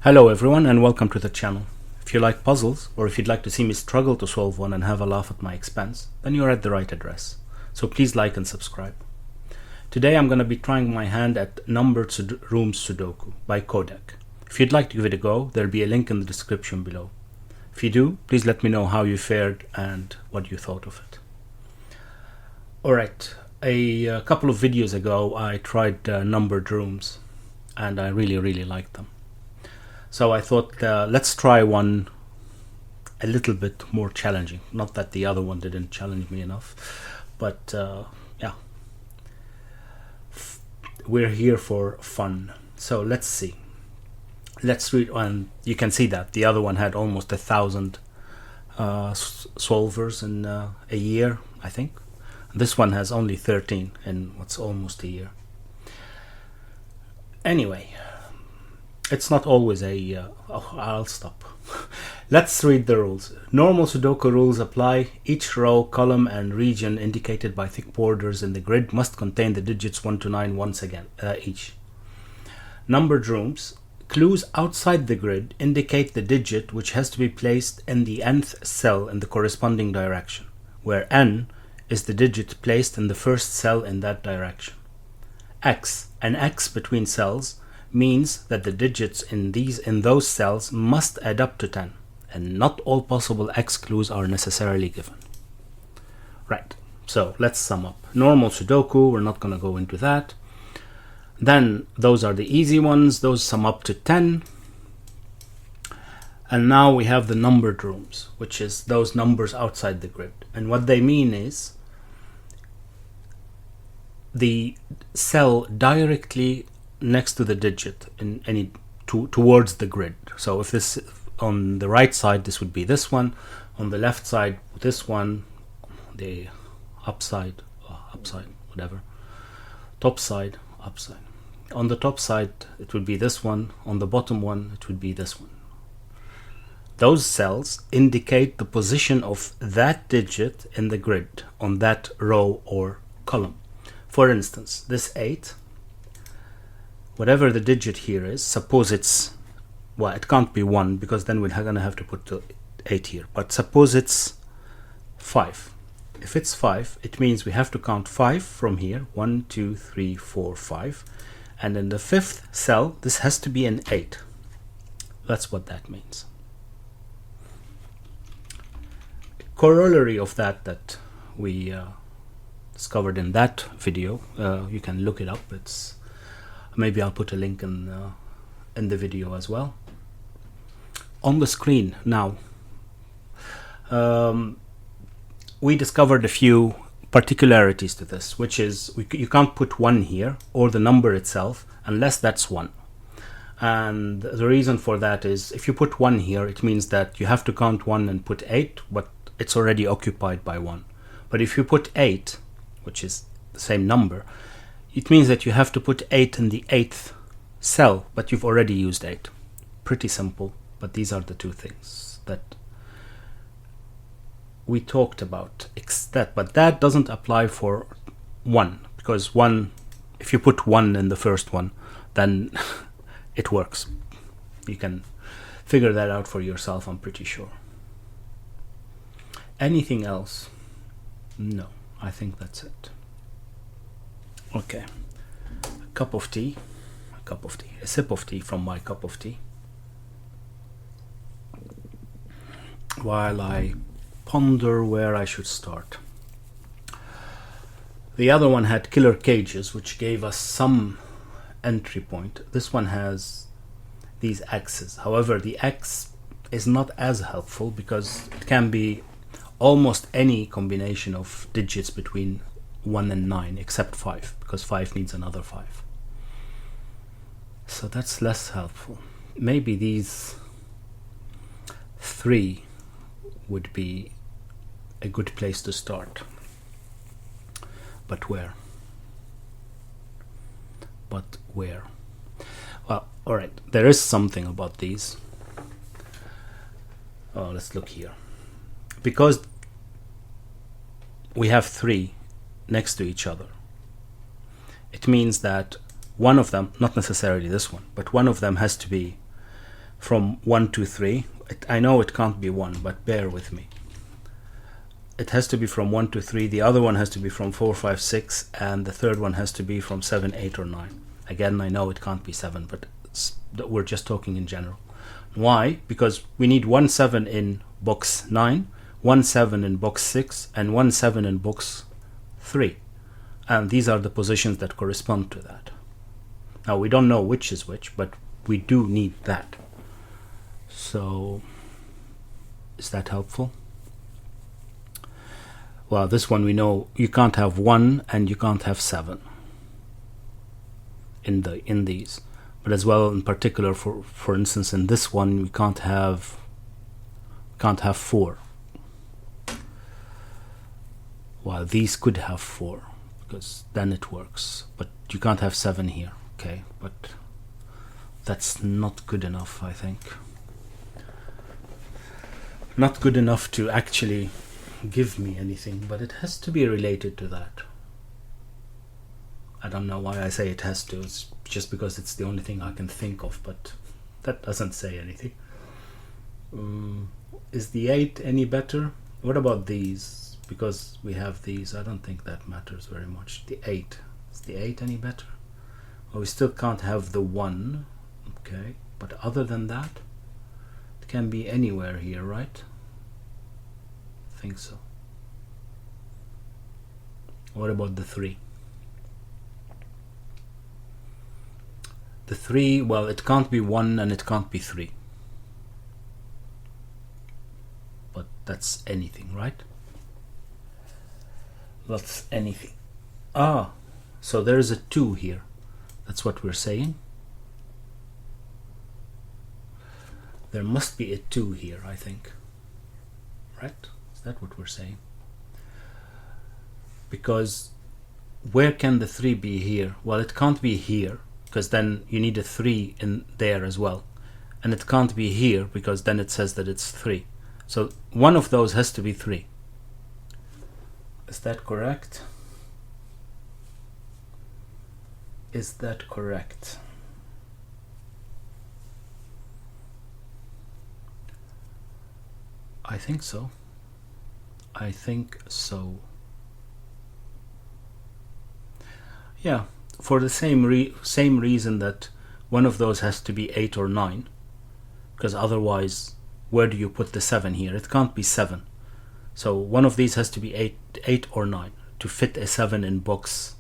Hello everyone and welcome to the channel. If you like puzzles, or if you'd like to see me struggle to solve one and have a laugh at my expense, then you're at the right address. So please like and subscribe. Today I'm going to be trying my hand at numbered Rooms Sudoku by Qodec. If you'd like to give it a go, there'll be a link in the description below. If you do, please let me know how you fared and what you thought of it. Alright, a couple of videos ago I tried numbered rooms and I really liked them. So I thought let's try one a little bit more challenging. Not that the other one didn't challenge me enough, but yeah, we're here for fun. So let's see. Let's read, and you can see that the other one had almost 1,000 solvers in a year, I think. This one has only 13 in what's almost a year. Anyway, it's not always a I'll stop. Let's read the rules. Normal Sudoku rules apply. Each row, column and region indicated by thick borders in the grid must contain the digits 1 to 9 once again each. Numbered rooms. Clues outside the grid indicate the digit which has to be placed in the nth cell in the corresponding direction, where n is the digit placed in the first cell in that direction. An X between cells means that the digits in those cells must add up to 10, and not all possible X clues are necessarily given. Right, so let's sum up. Normal Sudoku, we're not going to go into that. Then those are the easy ones, those sum up to 10. And now we have the numbered rooms, which is those numbers outside the grid. And what they mean is the cell directly next to the digit in any towards the grid. So if this on the right side, this would be this one, on the left side this one, the upside, whatever, top side, upside. On the top side it would be this one, on the bottom one it would be this one. Those cells indicate the position of that digit in the grid on that row or column. For instance, this 8, whatever the digit here is, suppose it's, well, it can't be 1 because then we're going to have to put the 8 here, but suppose it's 5. If it's 5, it means we have to count 5 from here, 1, 2, 3, 4, 5, and in the 5th cell this has to be an 8. That's what that means. Corollary of that we discovered in that video, you can look it up. It's maybe I'll put a link in the video as well. On the screen now, we discovered a few particularities to this, which is you can't put 1 here or the number itself unless that's 1. And the reason for that is if you put 1 here, it means that you have to count 1 and put 8, but it's already occupied by 1. But if you put 8, which is the same number, it means that you have to put 8 in the 8th cell, but you've already used 8. Pretty simple, but these are the two things that we talked about. But that doesn't apply for 1, because 1, if you put 1 in the first one, then it works. You can figure that out for yourself, I'm pretty sure. Anything else? No, I think that's it. Okay, a cup of tea, a sip of tea from my cup of tea, while I ponder where I should start. The other one had killer cages, which gave us some entry point. This one has these X's. However, the X is not as helpful because it can be almost any combination of digits between 1 and 9 except 5, because 5 needs another 5. So that's less helpful. Maybe these 3 would be a good place to start. But where? Well, alright, there is something about these. Oh, let's look here. Because we have 3 next to each other, it means that one of them, not necessarily this one, but one of them has to be from 1 to 3. I know it can't be 1, but bear with me. It has to be from 1 to 3. The other one has to be from 4, 5, 6, and the third one has to be from 7, 8, or 9. Again, I know it can't be 7, but we're just talking in general. Why? Because we need 1 7 in box 9, 1 7 in box 6, and 1 7 in box 3. And these are the positions that correspond to that. Now, we don't know which is which, but we do need that. So, is that helpful? Well, this one we know you can't have 1 and you can't have 7 in these. But as well, in particular, for instance, in this one, we can't have 4. Well, these could have 4, because then it works. But you can't have 7 here, okay? But that's not good enough, I think. Not good enough to actually give me anything, but it has to be related to that. I don't know why I say it has to. It's just because it's the only thing I can think of, but that doesn't say anything. Is the 8 any better? What about these? Because we have these, I don't think that matters very much. The 8. Is the 8 any better? Well, we still can't have the 1. Okay, but other than that, it can be anywhere here, right? I think so. What about the 3? The 3, well, it can't be 1 and it can't be 3. But that's anything, right? That's anything. Ah, so there's a 2 here. That's what we're saying. There must be a 2 here, I think. Right? Is that what we're saying? Because where can the 3 be here? Well, it can't be here, because then you need a 3 in there as well. And it can't be here, because then it says that it's 3. So one of those has to be 3. Is that correct? Is that correct? I think so. I think so. Yeah, for the same reason that one of those has to be 8 or 9, because otherwise, where do you put the 7 here? It can't be 7. So one of these has to be 8 or 9 to fit a 7 in box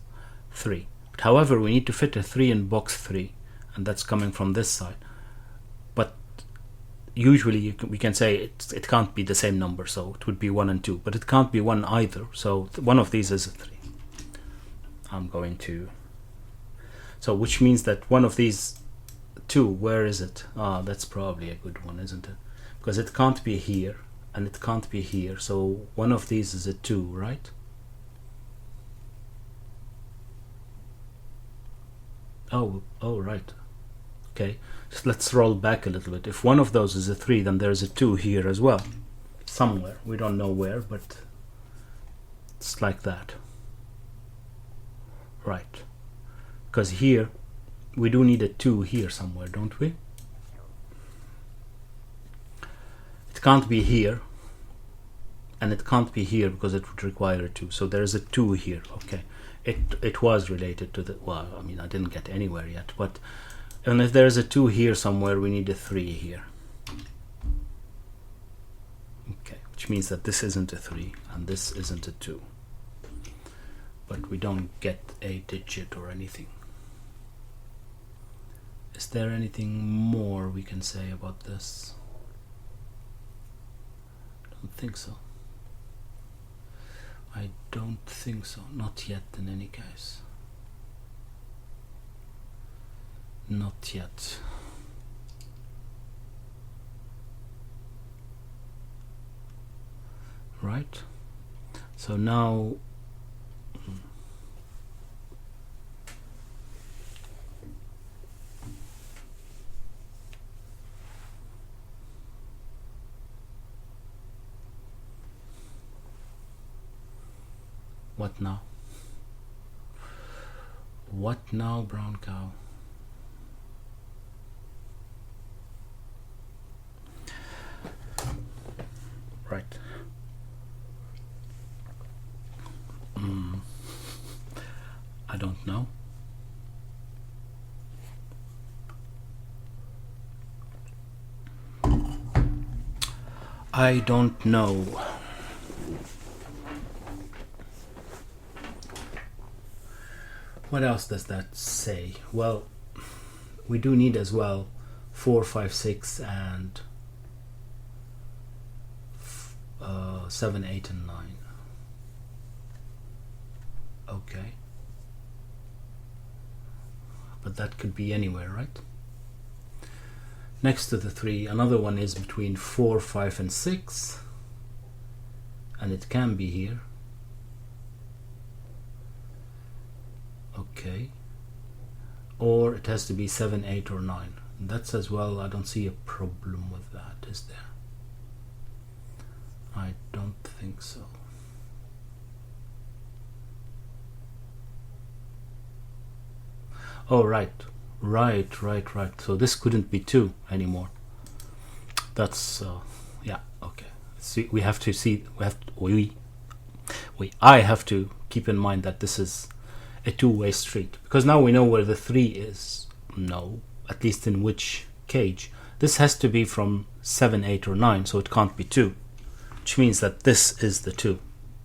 3. But however, we need to fit a 3 in box 3, and that's coming from this side. But usually we can say it can't be the same number, so it would be 1 and 2, but it can't be 1 either, so one of these is a 3. I'm going to, so which means that one of these 2, where is it? That's probably a good one, isn't it? Because it can't be here and it can't be here, so one of these is a 2, right? Oh, right. Okay, just let's roll back a little bit. If one of those is a 3, then there's a 2 here as well, somewhere. We don't know where, but it's like that. Right. Because here, we do need a 2 here somewhere, don't we? It can't be here, and it can't be here because it would require a 2. So there's a 2 here, okay. It was related to the, well, I mean, I didn't get anywhere yet, but and if there's a 2 here somewhere, we need a 3 here. Okay, which means that this isn't a 3 and this isn't a 2. But we don't get a digit or anything. Is there anything more we can say about this? I don't think so. I don't think so. Not yet, in any case. Not yet. Right? So now what now? What now, brown cow? I don't know. What else does that say? Well, we do need as well 4, 5, 6 and 7, 8 and 9. Okay. But that could be anywhere, right? Next to the 3, another one is between 4, 5 and 6. And it can be here. Okay. Or it has to be 7, 8 or 9. That's as well, I don't see a problem with that, is there? I don't think so. Oh, right. So this couldn't be 2 anymore. That's yeah, okay. See, we have to see, I have to keep in mind that this is a two-way street, because now we know where the 3 is. No, at least in which cage. This has to be from 7, 8 or 9, so it can't be 2, which means that this is the 2,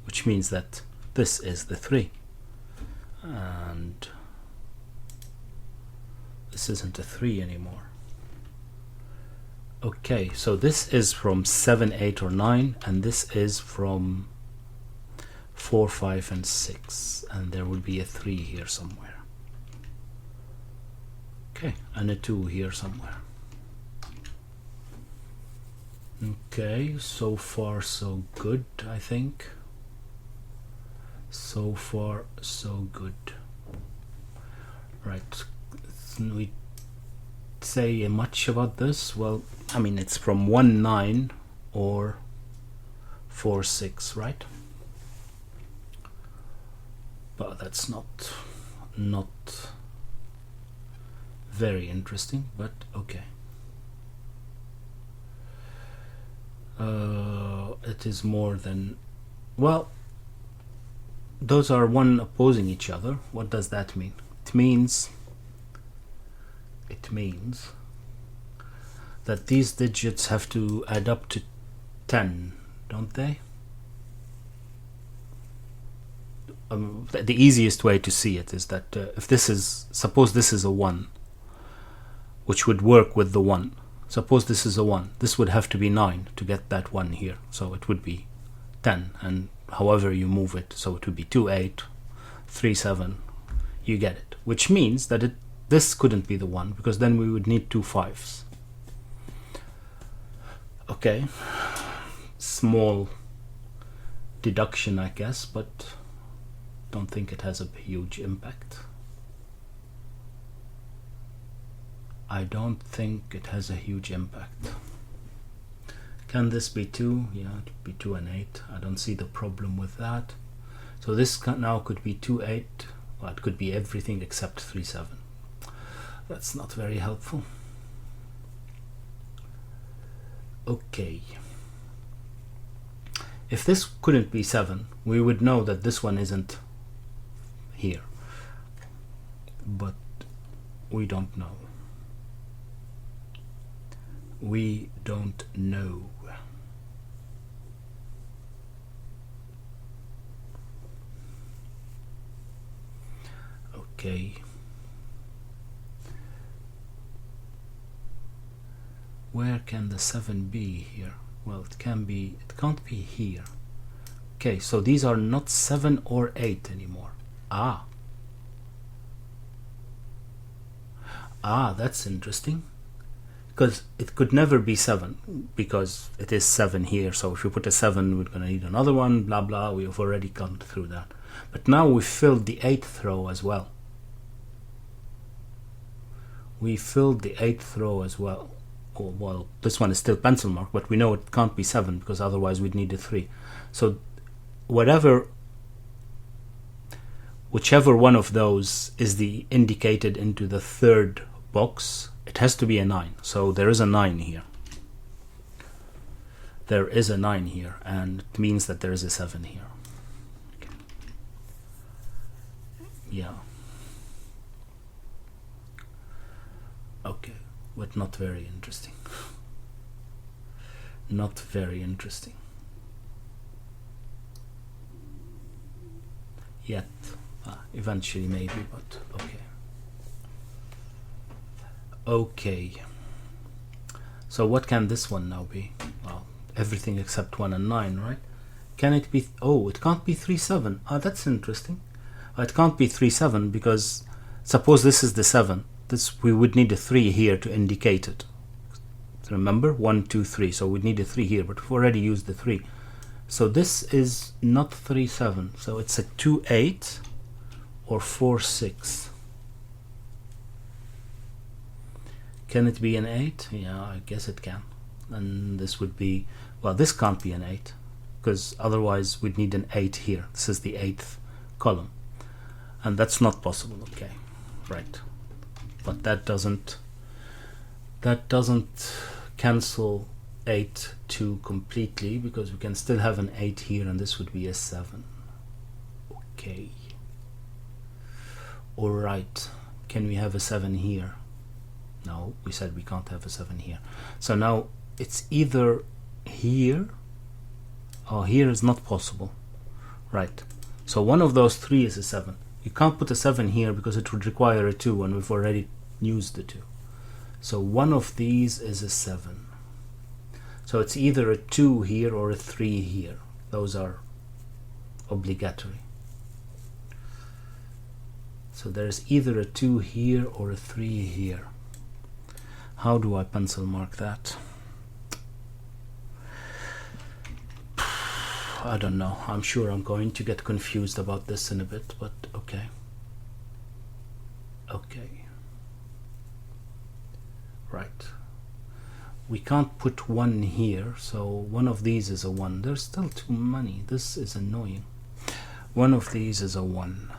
which means that this is the 3, and this isn't a 3 anymore. Okay, so this is from 7, 8 or 9, and this is from 4, 5 and 6, and there will be a 3 here somewhere. Okay, and a 2 here somewhere. Okay, so far so good, I think. So far so good. Right, we say much about this? Well, I mean, it's from 1, 9 or 4, 6, right? But that's not very interesting, but okay. It is more than, well, those are one opposing each other. What does that mean? It means that these digits have to add up to 10, don't they? The easiest way to see it is that if this is, suppose this is a 1, which would work with the 1. Suppose this is a 1. This would have to be 9 to get that 1 here. So it would be 10, and however you move it, so it would be 2, 8, 3, 7. You get it. Which means that this couldn't be the 1, because then we would need 2 5s. Okay. Small deduction, I guess, but don't think it has a huge impact. I don't think it has a huge impact. Can this be 2? Yeah, it could be 2 and 8. I don't see the problem with that. So this now could be 2, 8. Well, it could be everything except 3, 7. That's not very helpful. Okay. If this couldn't be 7, we would know that this one isn't here. But we don't know. We don't know. Okay. Where can the 7 be here? Well, it can't be here. Okay, so these are not 7 or 8 anymore. Ah, that's interesting. Because it could never be 7, because it is 7 here. So if we put a 7, we're going to need another one, blah blah. We've already gone through that. But now we filled the 8th row as well. We filled the 8th row as well. Oh, well, this one is still pencil mark, but we know it can't be 7, because otherwise we'd need a 3. So whichever one of those is the indicated into the 3rd box, it has to be a 9. So there is a 9 here. There is a 9 here, and it means that there is a 7 here. Okay. Yeah. Okay, but not very interesting. not very interesting yet. Eventually maybe, but okay. Okay, so what can this one now be? Well, everything except 1 and 9, right? Can it be, oh, it can't be 3 7. That's interesting. It can't be 3 7 because suppose this is the 7, this we would need a 3 here to indicate it. Remember, 1 2 3, so we'd need a 3 here, but we've already used the 3, so this is not 3 7, so it's a 2 8 or 4 6. Can it be an 8? Yeah, I guess it can. And this would be, well, this can't be an 8 because otherwise we'd need an 8 here. This is the 8th column, and that's not possible. Okay, right, but that doesn't cancel 8 2 completely, because we can still have an 8 here, and this would be a 7. Okay, all right, can we have a 7 here? No, we said we can't have a 7 here. So now it's either here, or here is not possible, right? So one of those 3 is a 7. You can't put a 7 here because it would require a 2, and we've already used the 2. So one of these is a 7. So it's either a 2 here or a 3 here. Those are obligatory. So there's either a 2 here or a 3 here. How do I pencil mark that? I don't know. I'm sure I'm going to get confused about this in a bit, but okay. Okay. Right. We can't put 1 here, so one of these is a 1. There's still too many. This is annoying. One of these is a 1.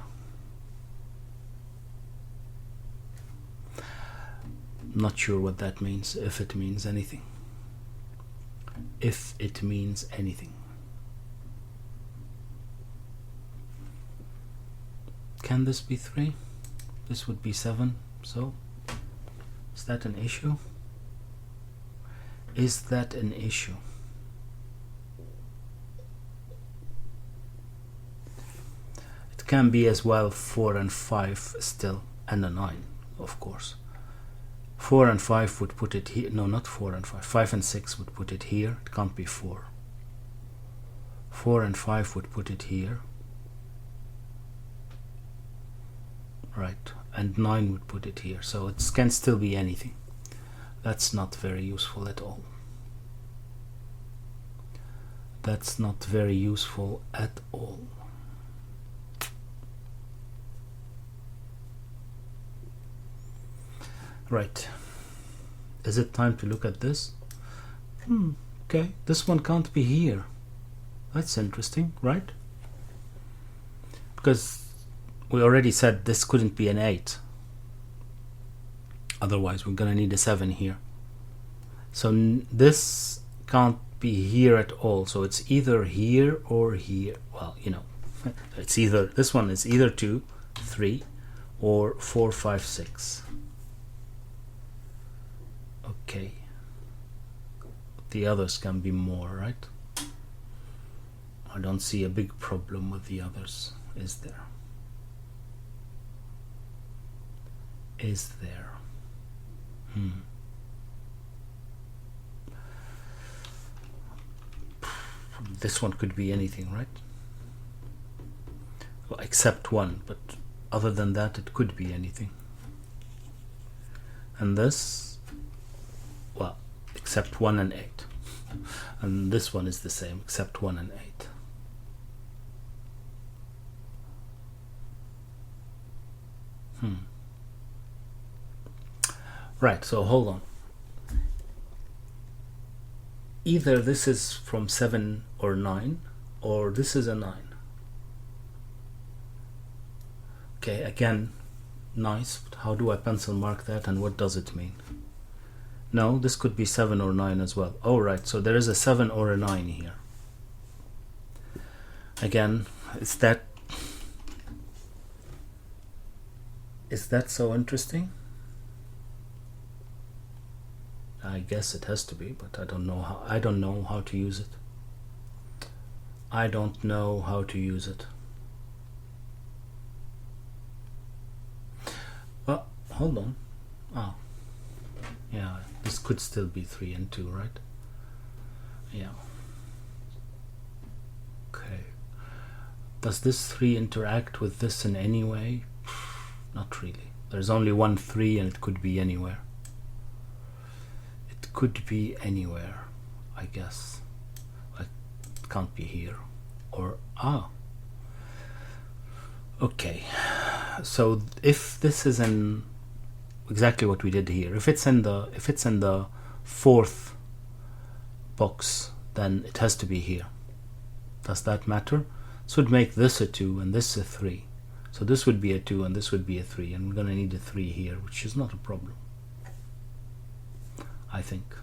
Not sure what that means, if it means anything. If it means anything. Can this be 3? This would be 7, so is that an issue? Is that an issue? It can be as well 4 and 5 still, and a 9, of course. 4 and 5 would put it here. No, not 4 and 5. 5 and 6 would put it here. It can't be 4. 4 and 5 would put it here. Right. And 9 would put it here. So it can still be anything. That's not very useful at all. That's not very useful at all. Right. Is it time to look at this? Okay, this one can't be here. That's interesting, right? Because we already said this couldn't be an 8. Otherwise, we're gonna need a 7 here. So this can't be here at all. So it's either here or here. Well, you know, it's either, this one is either 2, 3, or 4, 5, 6. Okay. The others can be more, right? I don't see a big problem with the others, is there? Is there? This one could be anything, right? Well, except 1, but other than that it could be anything. And this, well, except 1 and 8. And this one is the same, except 1 and 8. Right, so hold on. Either this is from 7 or 9, or this is a 9. Okay, again, nice, but how do I pencil mark that, and what does it mean? No, this could be 7 or 9 as well. Oh, right, so there is a 7 or a 9 here. Again, is that so interesting? I guess it has to be, but I don't know how. I don't know how to use it. I don't know how to use it. Oh, hold on. Oh, yeah, this could still be 3 and 2, right? Yeah. Okay. Does this 3 interact with this in any way? Not really. There's only one 3 and it could be anywhere. It could be anywhere, I guess. It can't be here. Or, okay. So if this is in exactly what we did here, if it's in the 4th box, then it has to be here. Does that matter? This would make this a 2 and this a 3. So this would be a 2 and this would be a 3, and we're going to need a 3 here, which is not a problem, I think.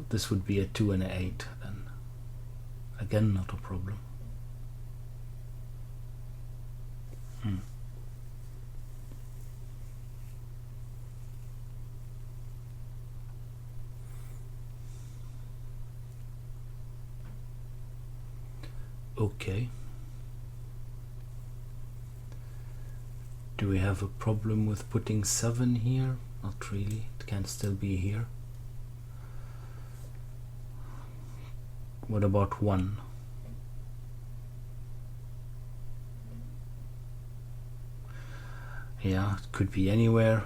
This would be a 2 and an 8 then. Again, not a problem. Okay. Do we have a problem with putting 7 here? Not really. It can still be here. What about 1? Yeah, it could be anywhere.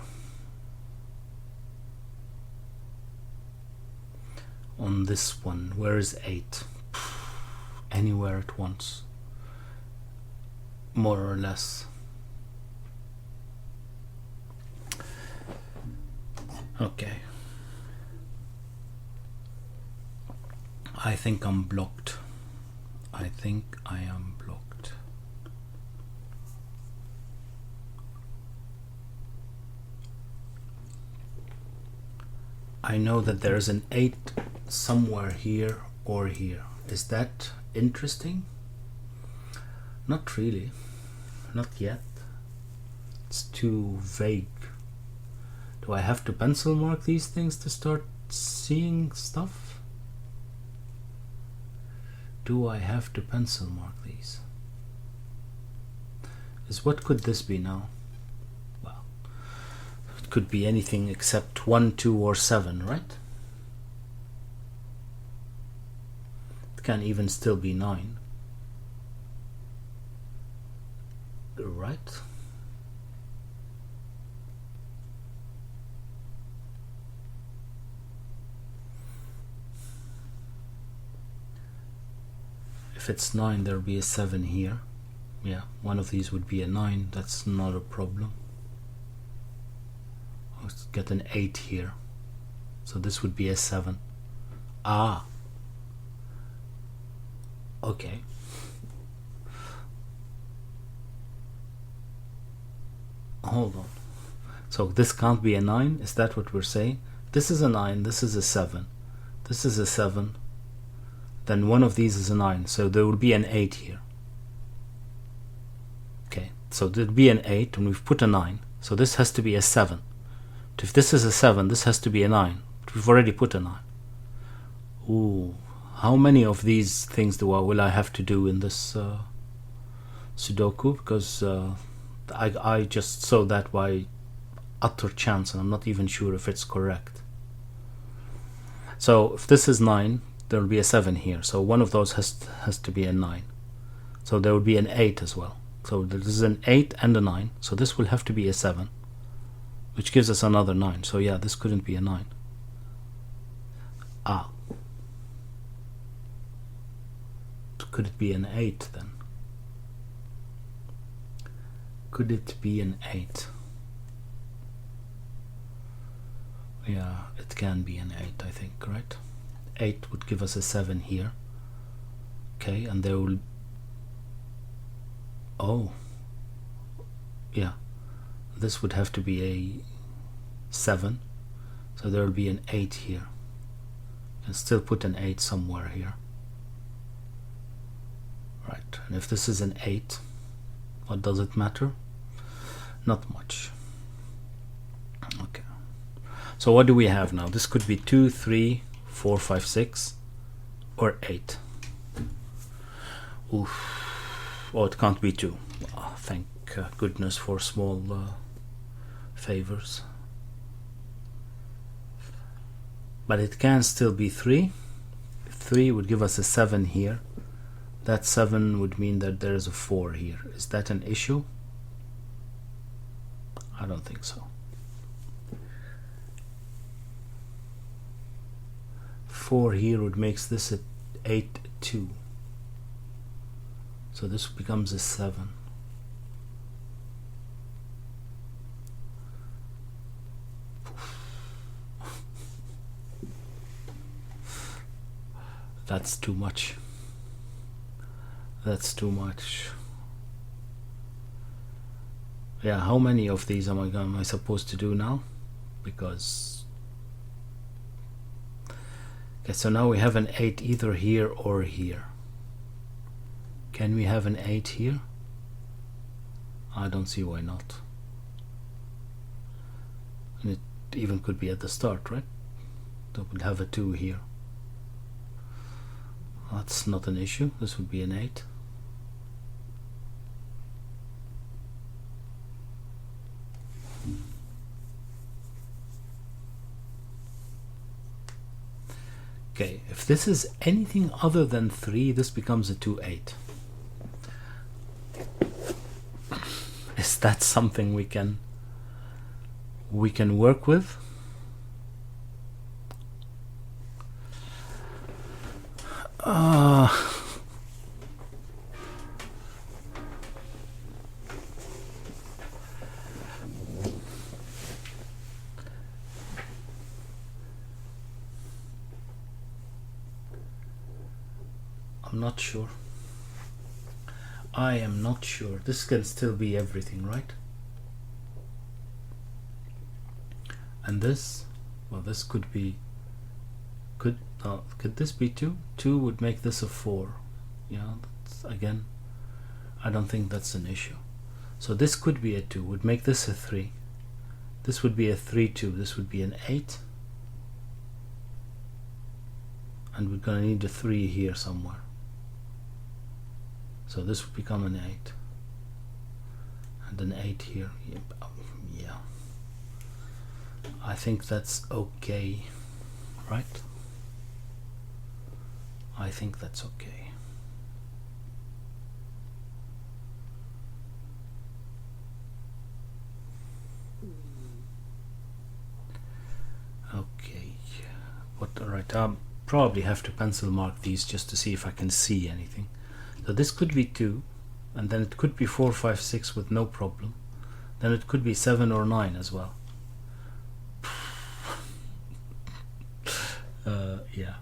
On this one, where is 8? Anywhere at once, more or less. Okay. I think I'm blocked. I think I am blocked. I know that there's an 8 somewhere here or here. Is that interesting? Not really. Not yet. It's too vague. Do I have to pencil mark these things to start seeing stuff? Do I have to pencil mark these? What could this be now? Well, it could be anything except 1, 2, or 7, right? It can even still be 9. Right? If it's 9, there'll be a 7 here. Yeah, one of these would be a 9. That's not a problem. Let's get an 8 here. So this would be a 7. Ah. Okay. Hold on. So this can't be a 9? Is that what we're saying? This is a 9, this is a 7. This is a 7. Then one of these is a 9, so there will be an 8 here. Okay, so there'll be an 8 and we've put a 9, so this has to be a 7. If this is a 7, this has to be a 9, but we've already put a 9. Ooh, how many of these things will I have to do in this Sudoku? Because I just saw that by utter chance and I'm not even sure if it's correct. So if this is 9, there will be a 7 here, so one of those has to be a 9. So there will be an 8 as well. So this is an 8 and a 9, so this will have to be a 7, which gives us another 9. So yeah, this couldn't be a 9. Ah. Could it be an 8 then? Could it be an 8? Yeah, it can be an 8, I think, right? 8 would give us a 7 here. Okay, and there will... Oh. Yeah. This would have to be a 7. So there will be an 8 here. And still put an 8 somewhere here. Right, and if this is an 8, what does it matter? not much. Okay, so what do we have now? This could be 2, 3, 4, 5, 6, or 8. Oof. Oh, it can't be 2. Oh, thank goodness for small favors. But it can still be 3. 3 would give us a 7 here. That 7 would mean that there is a 4 here. Is that an issue? I don't think so. 4 here would make this a 8, 2. So this becomes a 7. That's too much. That's too much. Yeah, how many of these am I supposed to do now? Because okay, so now we have an 8 either here or here. Can we have an 8 here? I don't see why not. And it even could be at the start, right? So we'll have a 2 here. That's not an issue. This would be an 8. Okay, if this is anything other than 3, this becomes a 2, 8. Is that something we can work with? I'm not sure. I am not sure. This can still be everything, right? And this, well, this could be, could this be 2? 2 would make this a 4. Yeah, again, I don't think that's an issue. So this could be a 2, would make this a 3. This would be a 3, 2. This would be an 8. And we're gonna need a 3 here somewhere. So this would become an 8. And an 8 here. Yeah. I think that's okay, right? I think that's okay. Okay. What? All right. Probably have to pencil mark these just to see if I can see anything. So this could be 2, and then it could be 4, 5, 6 with no problem. Then it could be 7 or 9 as well. Yeah.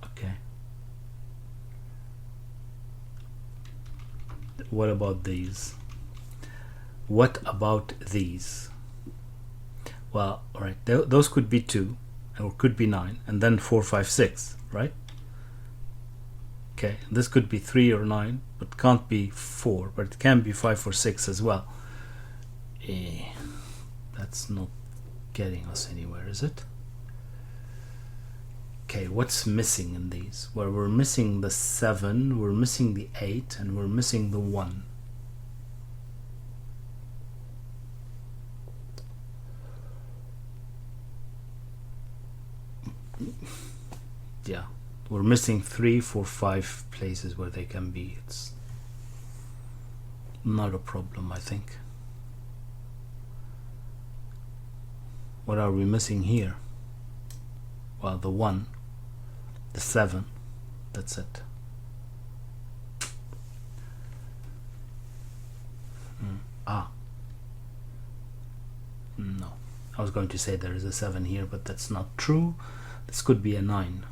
Okay. What about these? What about these? Well, all right. Those could be 2, or could be 9, and then 4, 5, 6, right? Okay, this could be 3 or 9, but can't be 4, but it can be 5 or 6 as well. That's not getting us anywhere, is it? Okay, what's missing in these? Well, we're missing the 7, we're missing the 8, and we're missing the 1. Yeah. We're missing 3, 4, 5 places where they can be. It's not a problem, I think. What are we missing here? Well, the 1, the 7, that's it. No. I was going to say there is a 7 here, but that's not true. This could be a 9.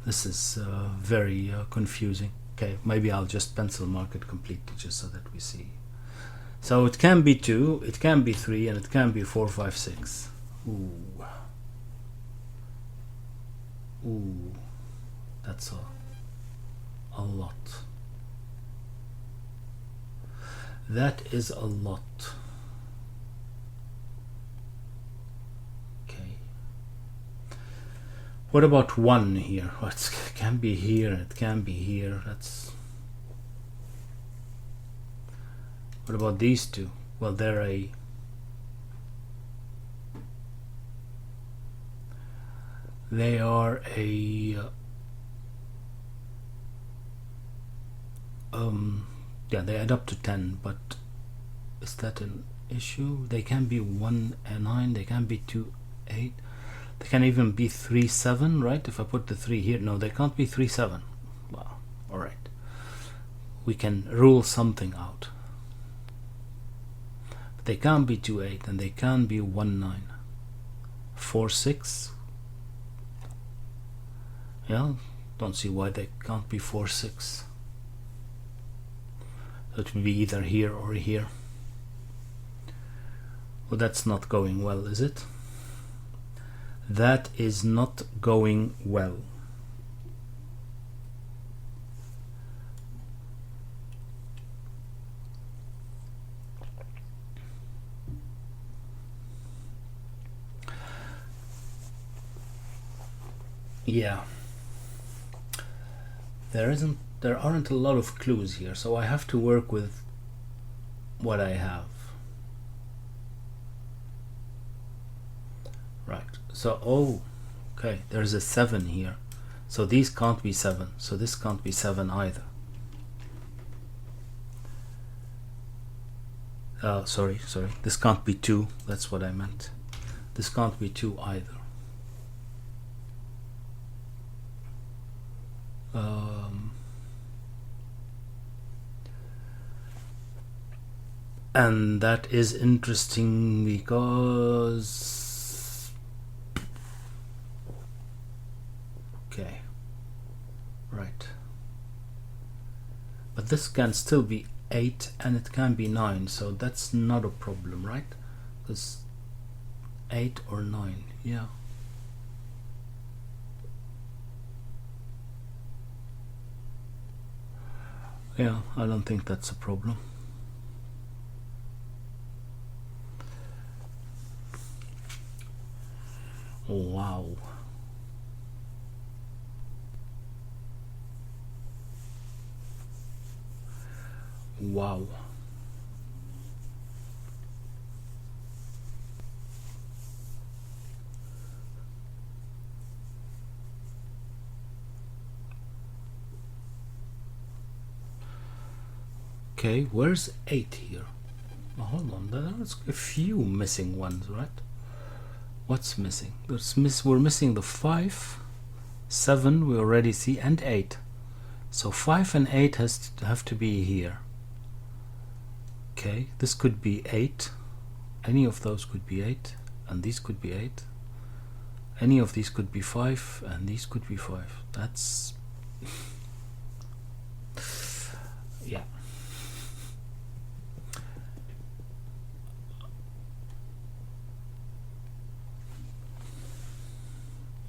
This is very confusing. Okay, maybe I'll just pencil mark it completely just so that we see. So it can be 2, it can be 3, and it can be 4, 5, 6. Ooh. Ooh. That's a lot. That is a lot. Okay. What about 1 here? Oh, it can be here, it can be here. That's. What about these two? Well, they're a. They are a. Yeah, they add up to 10, but is that an issue? They can be 1 and 9, they can be 2, 8, they can even be 3, 7, right? If I put the 3 here, no, they can't be 3, 7. Well, alright. We can rule something out. But they can't be 2, 8, and they can be 1, 9. 4, 6. Yeah, don't see why they can't be 4, 6. It will be either here or here. Well, that's not going well, is it? That is not going well. Yeah. There aren't a lot of clues here, so I have to work with what I have. Right. So, oh, okay, there's a 7 here. So these can't be 7. So this can't be 7 either. Sorry. This can't be 2. That's what I meant. This can't be 2 either. And that is interesting because, okay, right, but this can still be 8 and it can be 9, so that's not a problem, right? Because 8 or 9, yeah. Yeah, I don't think that's a problem. Wow. Wow. Okay, where's 8 here? Oh, hold on, there's a few missing ones, right? What's missing? We're missing the 5, 7 we already see, and 8. So 5 and 8 have to be here. Okay, this could be 8. Any of those could be 8, and these could be 8. Any of these could be 5, and these could be 5. That's yeah.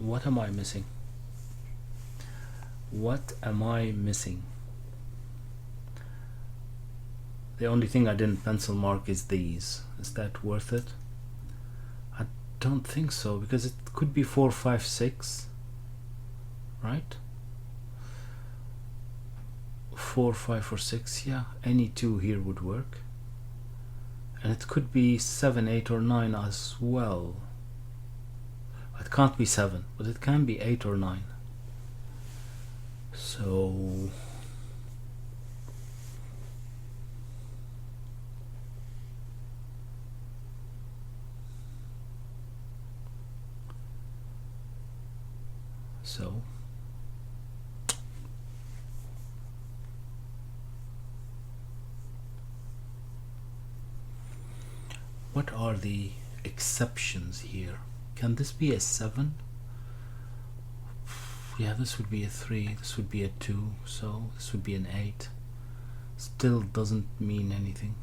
What am I missing? What am I missing? The only thing I didn't pencil mark is these. Is that worth it? I don't think so, because it could be 4, 5, 6, right? 4, 5, or 6, yeah. Any 2 here would work. And it could be 7, 8, or 9 as well. It can't be 7, but it can be 8 or 9. So what are the exceptions here? Can this be a 7? Yeah, this would be a 3, this would be a 2, so this would be an 8. Still doesn't mean anything.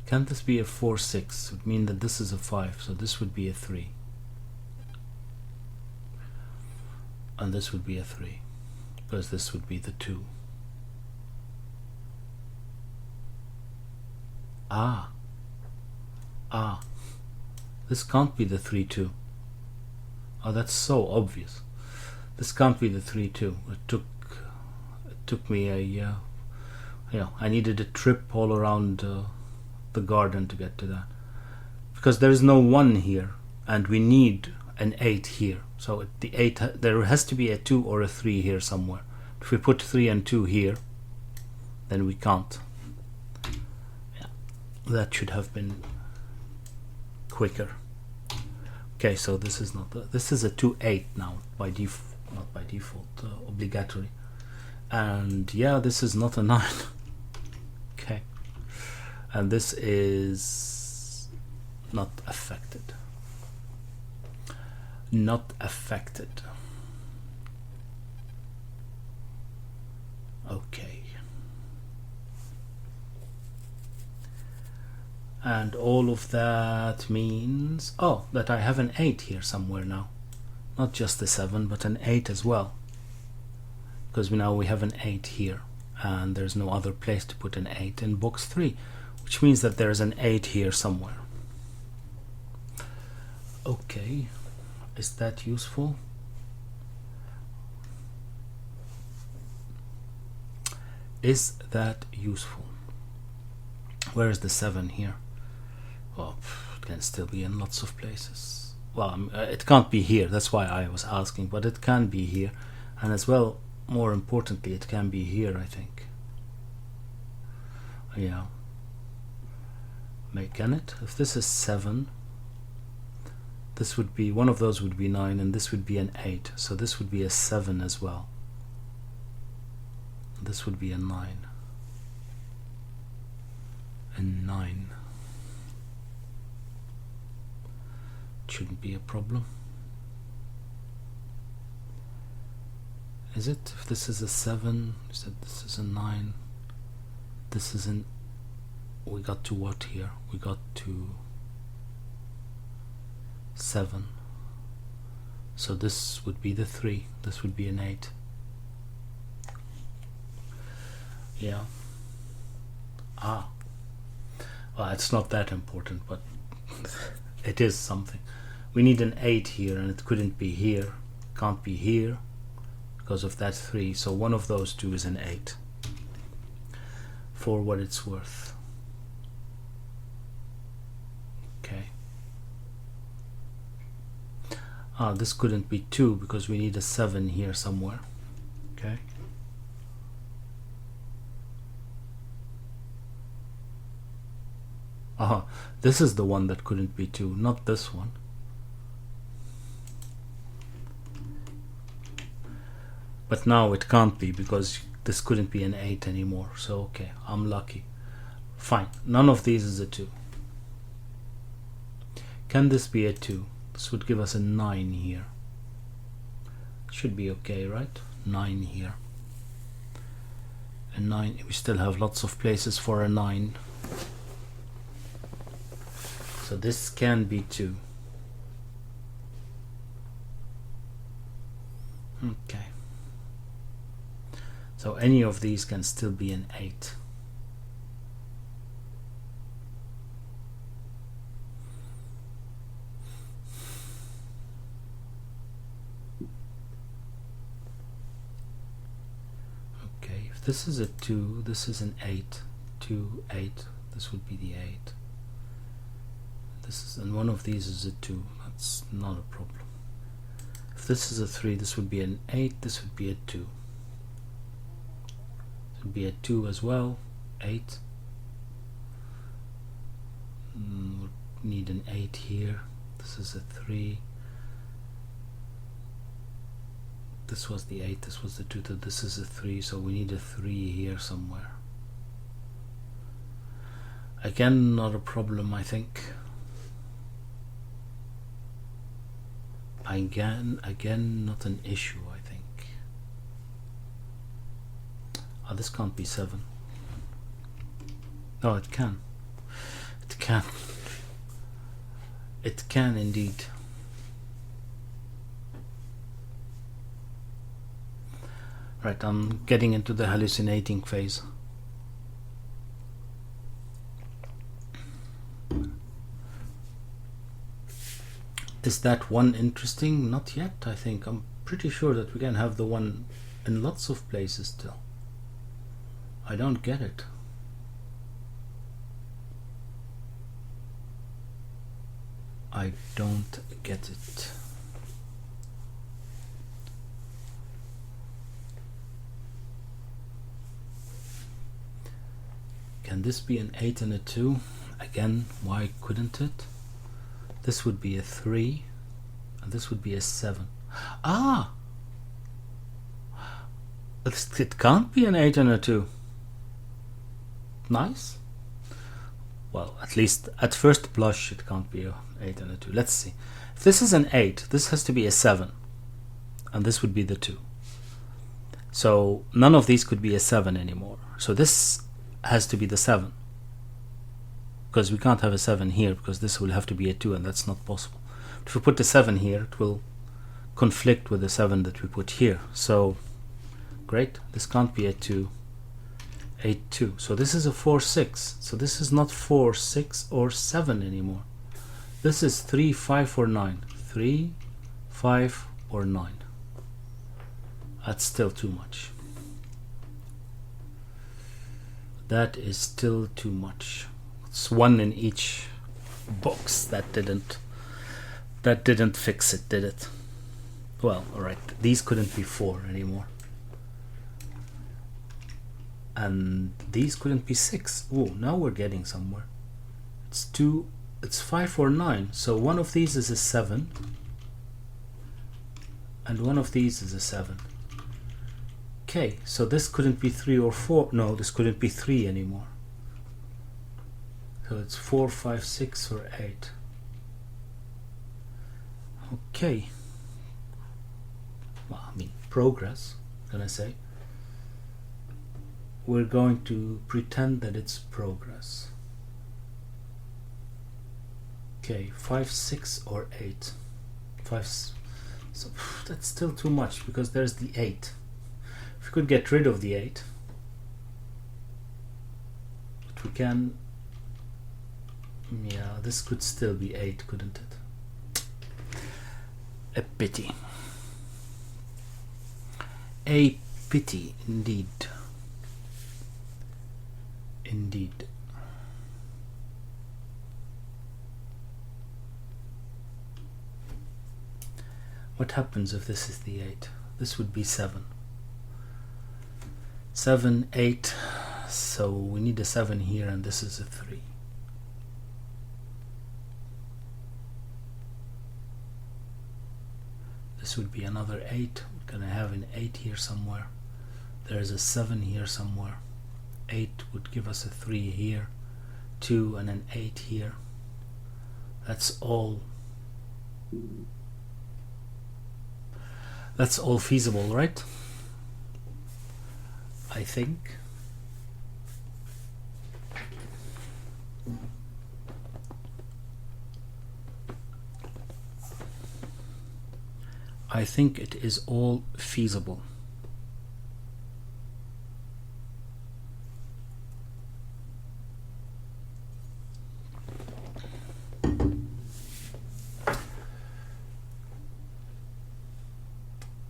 Can't this be a 4, 6? It would mean that this is a 5, so this would be a 3. And this would be a 3, because this would be the 2. Ah, ah, this can't be the 3-2. Oh, that's so obvious. This can't be the 3-2. It took me a I needed a trip all around the garden to get to that, because there is no 1 here and we need an 8 here. So the 8, there has to be a 2 or a 3 here somewhere. If we put 3 and 2 here, then we can't. Yeah, that should have been quicker. Okay, so this is not this is a 2-8 now by default, not by default, obligatory. And yeah, this is not a 9. Okay, and this is not affected. Not affected. Okay. And all of that means, oh, that I have an 8 here somewhere now. Not just the 7, but an 8 as well. Because now we have an 8 here, and there's no other place to put an 8 in box 3, which means that there's an 8 here somewhere. Okay, is that useful? Is that useful? Where is the 7 here? Well, it can still be in lots of places. Well, it can't be here, that's why I was asking, but it can be here. And as well, more importantly, it can be here, I think. Yeah. Can it? If this is 7, this would be, one of those would be 9, and this would be an 8. So this would be a 7 as well. This would be a 9. A 9. Shouldn't be a problem. Is it? If this is a 7, you said this is a 9. This is an... We got to what here? We got to 7. So this would be the 3. This would be an 8. Yeah. Ah. Well, it's not that important, but it is something. We need an 8 here, and it couldn't be here. Can't be here because of that 3. So one of those two is an 8. For what it's worth. Okay. Ah, this couldn't be 2 because we need a 7 here somewhere. Okay. Aha, this is the one that couldn't be 2, not this one. But now it can't be because this couldn't be an 8 anymore. So okay, I'm lucky. Fine, none of these is a 2. Can this be a 2? This would give us a 9 here. Should be okay, right? 9 here. A 9, we still have lots of places for a 9. So this can be 2. Okay. So any of these can still be an 8. Okay, if this is a 2, this is an 8. 2, 8. This would be the 8. This is, and one of these is a 2. That's not a problem. If this is a 3, this would be an 8. This would be a 2. This would be a 2 as well. 8. We'll need an 8 here. This is a 3. This was the 8. This was the 2. This is a 3. So we need a 3 here somewhere. Again, not a problem, I think. Again, not an issue, I think. Oh, this can't be 7. No, it can. It can. It can indeed. Right, I'm getting into the hallucinating phase. Is that one interesting? Not yet, I think. I'm pretty sure that we can have the one in lots of places still. I don't get it. I don't get it. Can this be an 8 and a 2? Again, why couldn't it? This would be a 3, and this would be a 7. Ah! It can't be an 8 and a 2. Nice. Well, at least at first blush it can't be an 8 and a 2. Let's see. If this is an 8, this has to be a 7, and this would be the 2. So none of these could be a 7 anymore. So this has to be the 7, because we can't have a 7 here, because this will have to be a 2, and that's not possible. If we put the 7 here, it will conflict with the 7 that we put here. So great, this can't be a 2, 8, 2. So this is a 4, 6. So this is not 4, 6, or 7 anymore. This is 3, 5, or 9. 3, 5, or 9. That's still too much. That is still too much. It's one in each box. That didn't fix it, did it? Well, alright. These couldn't be 4 anymore. And these couldn't be 6. Oh, now we're getting somewhere. It's 2, it's 5 or 9. So one of these is a 7. And one of these is a 7. Okay, so this couldn't be 3 or 4. No, this couldn't be 3 anymore. So it's 4, 5, 6, or 8. Okay. Well, I mean, progress, can I say? We're going to pretend that it's progress. Okay, 5, 6, or 8. 5. So that's still too much, because there's the 8. If we could get rid of the 8, but we can. Yeah, this could still be 8, couldn't it? A pity. A pity, indeed. Indeed. What happens if this is the 8? This would be 7. 7, 8. So we need a 7 here, and this is a 3. This would be another 8. We're gonna have an 8 here somewhere. There's a 7 here somewhere. 8 would give us a 3 here, 2, and an 8 here. That's all. That's all feasible, right? I think. I think it is all feasible.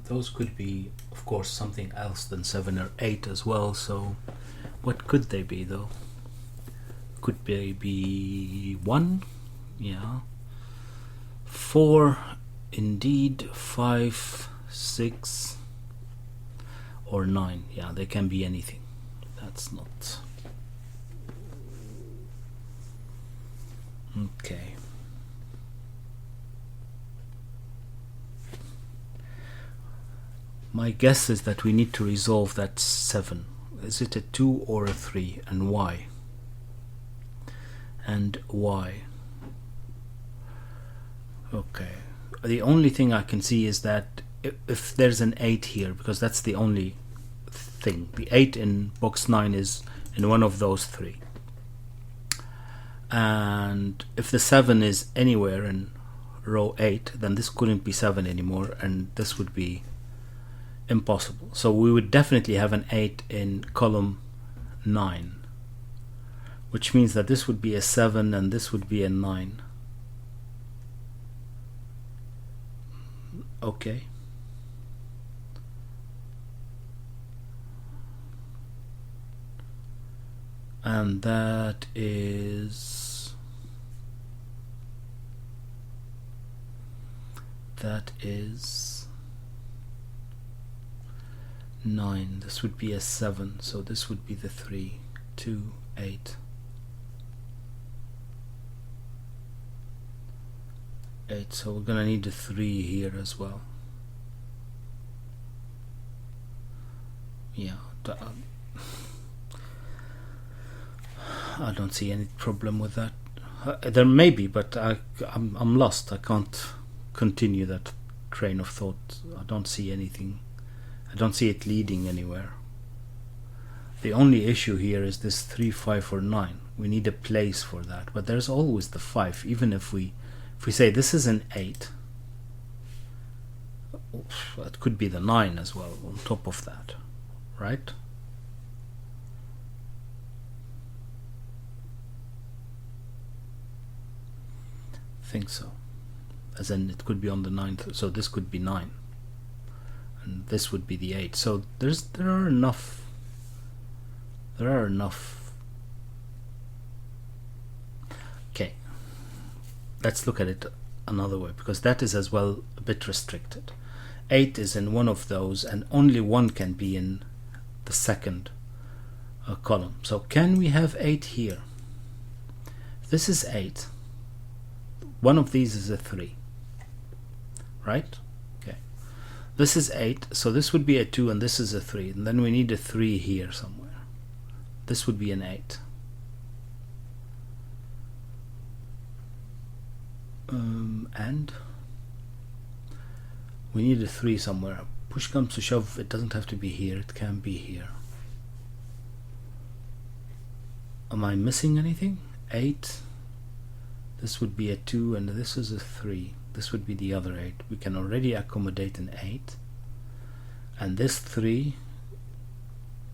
Those could be, of course, something else than 7 or 8 as well. So what could they be, though? Could they be 1? Yeah. 4, indeed. 5, 6, or 9. Yeah, they can be anything. That's not. Okay. My guess is that we need to resolve that 7. Is it a 2 or a 3, and why? And why? Okay. The only thing I can see is that if there's an 8 here, because that's the only thing. The 8 in box 9 is in one of those 3. And if the 7 is anywhere in row 8, then this couldn't be 7 anymore, and this would be impossible. So we would definitely have an 8 in column 9, which means that this would be a 7 and this would be a 9. Okay. And that is 9. This would be a 7, so this would be the 3, 2, 8. 8, so we're gonna need a 3 here as well. Yeah, I don't see any problem with that. There may be, but I'm lost. I can't continue that train of thought. I don't see anything. I don't see it leading anywhere. The only issue here is this 3, 5, or 9. We need a place for that, but there's always the 5. Even if we say this is an 8, it could be the 9 as well on top of that, right? I think so. As in, it could be on the 9th, so this could be 9, and this would be the 8. So there are enough. Okay, let's look at it another way, because that is as well a bit restricted. 8 is in one of those, and only 1 can be in the second column. So can we have 8 here? This is 8. One of these is a 3, right? Okay. This is 8, so this would be a 2, and this is a 3, and then we need a 3 here somewhere. This would be an 8. And we need a 3 somewhere. Push comes to shove, it doesn't have to be here, it can be here. Am I missing anything? 8. This would be a 2, and this is a 3. This would be the other 8. We can already accommodate an 8. And this 3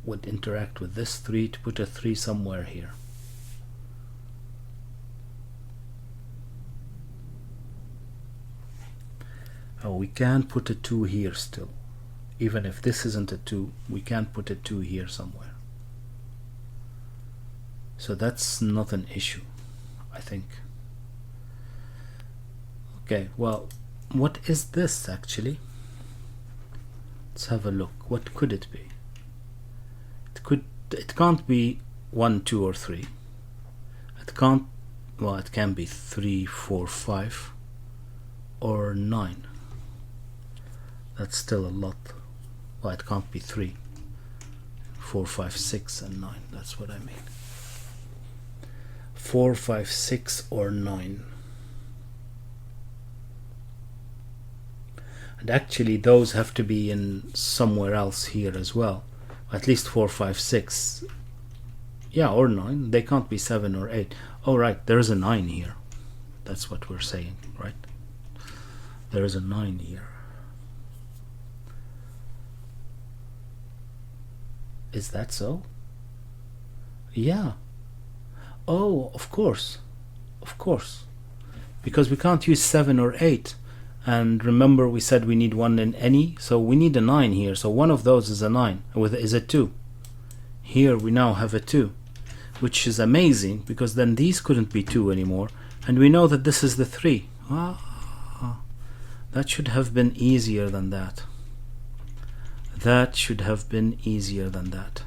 would interact with this 3 to put a 3 somewhere here. Oh, we can put a 2 here still. Even if this isn't a 2, we can put a 2 here somewhere. So that's not an issue, I think. Okay, well, what is this actually? Let's have a look. What could it be? It can't be 1, 2, or 3. It can't, well, it can be 3, 4, 5, or 9. That's still a lot. Well, it can't be 3, 4, 5, 6, and 9. That's what I mean. 4, 5, 6, or 9. And actually those have to be in somewhere else here as well. At least 4, 5, 6. Yeah, or 9. They can't be 7 or 8. Oh, right, there is a 9 here. That's what we're saying, right? There is a 9 here. Is that so? Yeah. Oh, of course. Of course. Because we can't use 7 or 8. And remember we said we need 1 in any, so we need a 9 here. So one of those is a 9, is a 2. Here we now have a 2, which is amazing, because then these couldn't be 2 anymore. And we know that this is the 3. That should have been easier than that. That should have been easier than that.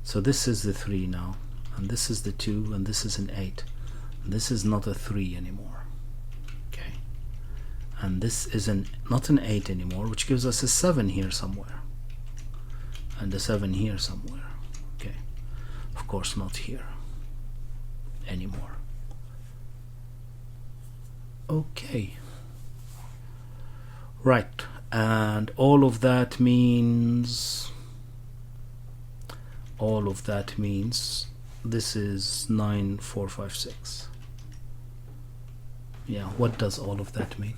So this is the 3 now, and this is the 2, and this is an 8. And this is not a 3 anymore. Okay. And this is not an 8 anymore, which gives us a 7 here somewhere. And a 7 here somewhere. Okay. Of course not here anymore. Okay. Right. And all of that means this is 9, 4, 5, 6. Yeah, what does all of that mean?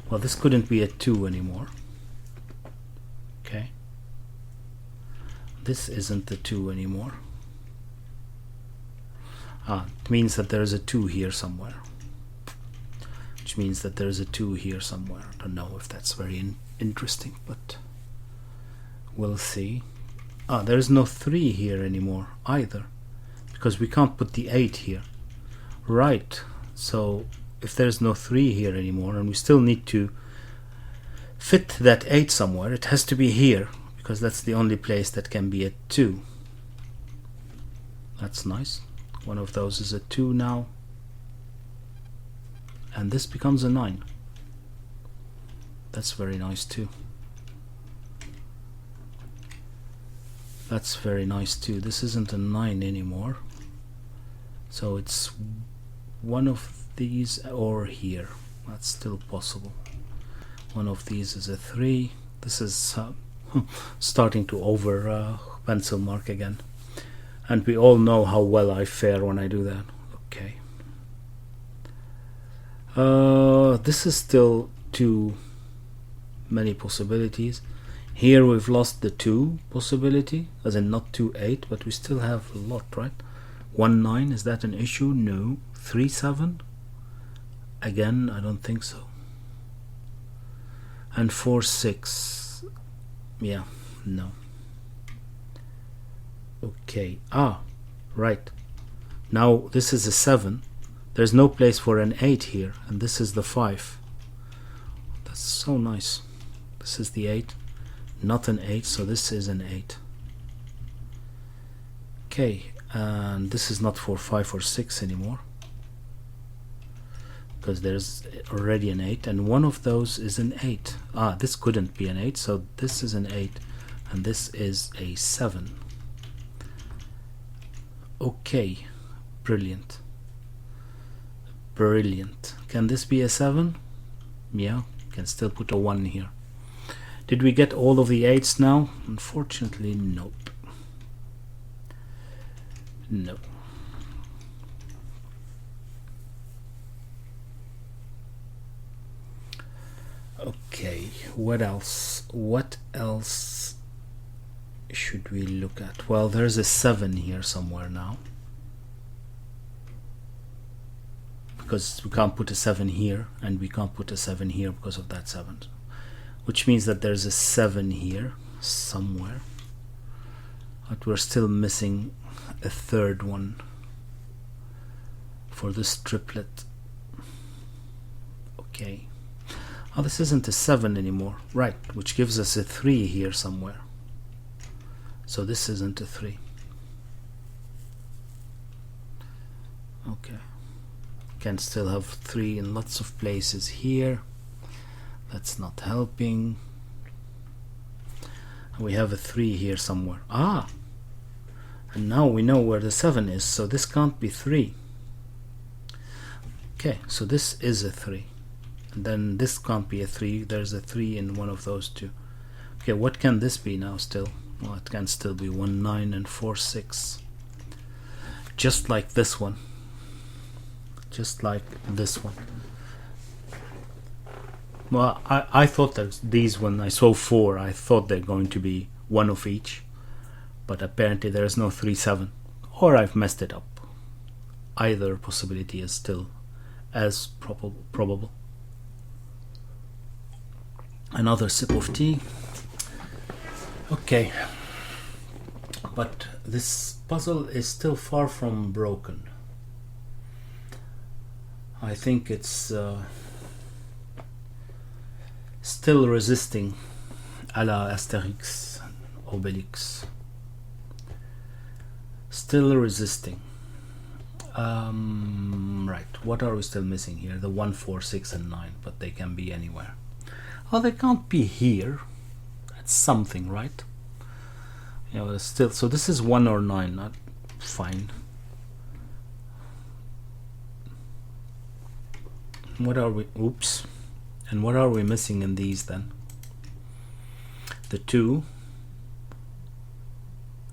Well, this couldn't be a 2 anymore. Okay. This isn't the 2 anymore. It means that there is a 2 here somewhere. which means that there's a 2 here somewhere. I don't know if that's very interesting, but we'll see. There's no 3 here anymore either, because we can't put the 8 here. Right, so if there's no 3 here anymore, and we still need to fit that 8 somewhere, it has to be here, because that's the only place that can be a 2. That's nice. One of those is a 2 now, and this becomes a 9. That's very nice too. That's very nice too. This isn't a 9 anymore, so it's one of these or here. That's still possible. One of these is a 3. This is starting to over pencil mark again, and we all know how well I fare when I do that. Okay. This is still too many possibilities. Here we've lost the 2 possibility, as in not 2 8, but we still have a lot, right? 1 9, is that an issue? No. 3 7? Again, I don't think so. And 4 6, yeah, no. Okay, right. Now this is a 7. There's no place for an 8 here, and this is the 5. That's so nice. This is the 8. Not an 8, so this is an 8. Okay, and this is not for 5 or 6 anymore, because there's already an 8, and one of those is an 8. This couldn't be an 8, so this is an 8, and this is a 7. Okay, brilliant. Brilliant. Can this be a 7? Yeah, can still put a 1 here. Did we get all of the 8s now? Unfortunately, nope. No. Okay, what else? What else should we look at? Well, there's a 7 here somewhere now, because we can't put a 7 here, and we can't put a 7 here because of that 7. Which means that there's a 7 here somewhere, but we're still missing a 3rd one for this triplet. Okay. This isn't a 7 anymore, right, which gives us a 3 here somewhere. So this isn't a 3. Okay. Can still have 3 in lots of places here. That's not helping. We have a 3 here somewhere. And now we know where the 7 is, so this can't be 3. Okay, so this is a 3. And then this can't be a 3. There's a 3 in one of those two. Okay, what can this be now still? Well, it can still be 1 9 and 4 6. Just like this one. Just like this one. Well, I thought that these, when I saw 4, I thought they're going to be one of each, but apparently there is no 3 7, or I've messed it up. Either possibility is still as probable. Another sip of tea. Okay, but this puzzle is still far from broken. I think it's still resisting a la Asterix, Obelix. Still resisting. Right, what are we still missing here? The 1 4 6 and 9, but they can be anywhere. Oh, they can't be here. That's something, right? Yeah, well, still, so this is 1 or 9, not fine. What are we, oops, and what are we missing in these then? The 2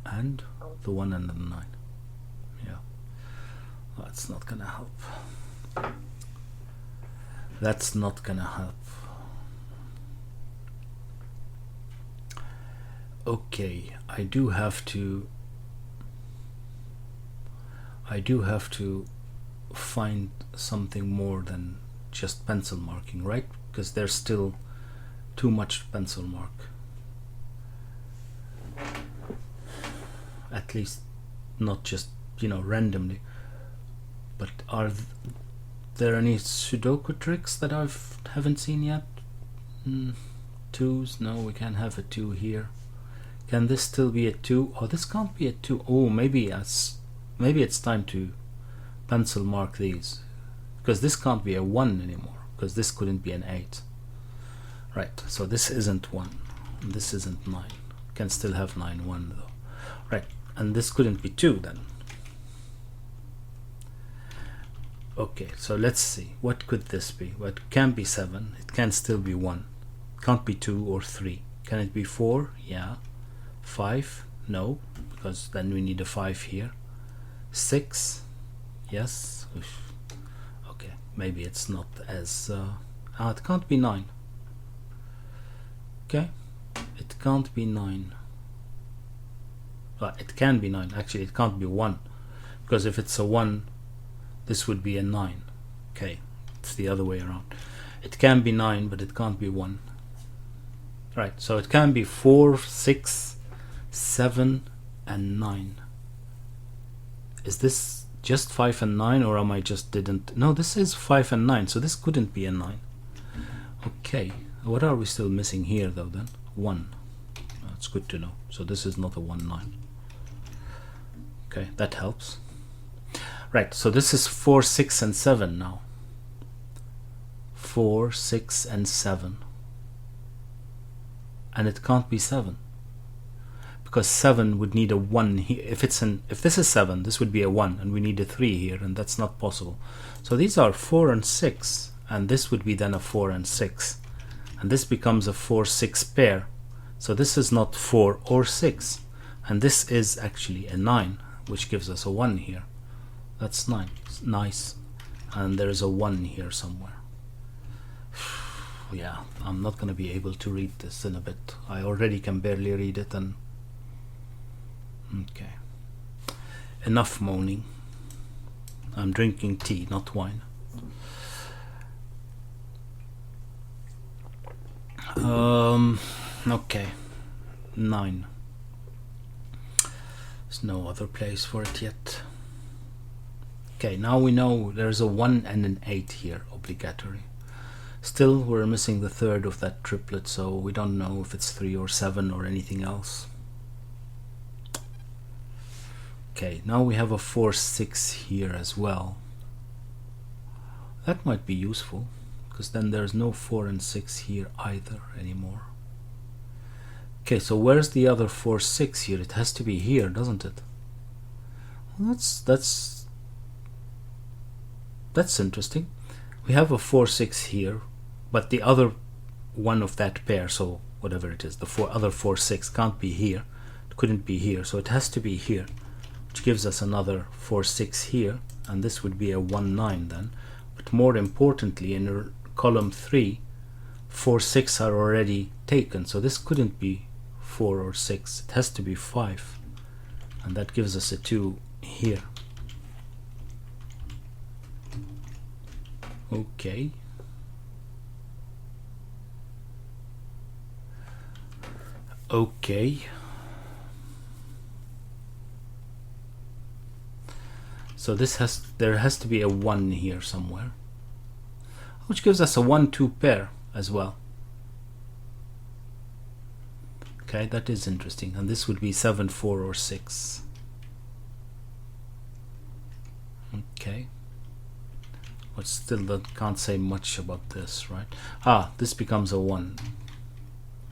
and the 1 and the 9. Yeah, that's not gonna help. That's not gonna help. Okay, I do have to find something more than just pencil marking, right? Because there's still too much pencil mark. At least not just, you know, randomly. But are there any Sudoku tricks that I haven't seen yet? Twos? No, we can't have a 2 here. Can this still be a 2? Oh, this can't be a 2. Oh, maybe it's time to pencil mark these, because this can't be a 1 anymore, because this couldn't be an 8. Right, so this isn't 1, and this isn't 9. Can still have 9 1 though. Right, and this couldn't be 2 then. Okay, so let's see, what could this be? Well, it can be 7, it can still be 1. Can't be 2 or 3. Can it be 4? Yeah. 5? No, because then we need a 5 here. 6? Yes. Oof. Okay, maybe it's not as it can't be 9. Okay, it can't be 9. Well, it can be 9. Actually, it can't be 1, because if it's a 1, this would be a 9. Okay, it's the other way around. It can be 9, but it can't be 1. Right, so it can be 4, 6, 7, and 9. Is this just 5 and 9, or am I just didn't? No, this is 5 and 9, so this couldn't be a 9. Okay, what are we still missing here though then? 1. That's good to know. So this is not a 1, 9. Okay, that helps. Right, so this is 4, 6, and 7 now. 4, 6, and 7. And it can't be 7, because 7 would need a 1 here. If this is 7, this would be a 1, and we need a 3 here, and that's not possible. So these are 4 and 6, and this would be then a 4 and 6, and this becomes a 4, 6 pair. So this is not 4 or 6, and this is actually a 9, which gives us a 1 here. That's nice. And there's a 1 here somewhere. Yeah, I'm not going to be able to read this in a bit. I already can barely read it. And okay, enough moaning. I'm drinking tea, not wine. Okay, 9. There's no other place for it yet. Okay, now we know there's a 1 and an 8 here, obligatory. Still, we're missing the third of that triplet, so we don't know if it's 3 or 7 or anything else. Okay, now we have a 4, 6 here as well. That might be useful, because then there's no 4 and 6 here either anymore. Okay, so where's the other 4, 6 here? It has to be here, doesn't it? Well, that's interesting. We have a 4, 6 here, but the other one of that pair, so whatever it is, the other 4, 6 can't be here. It couldn't be here, so it has to be here, which gives us another 4, 6 here, and this would be a 1, 9 then. But more importantly, in column 3, 4, 6 are already taken, so this couldn't be 4 or 6. It has to be 5, and that gives us a 2 here. Okay. Okay. So there has to be a 1 here somewhere, which gives us a 1, 2 pair as well. Okay, that is interesting, and this would be 7, 4, or 6. Okay. But still, that can't say much about this, right? This becomes a 1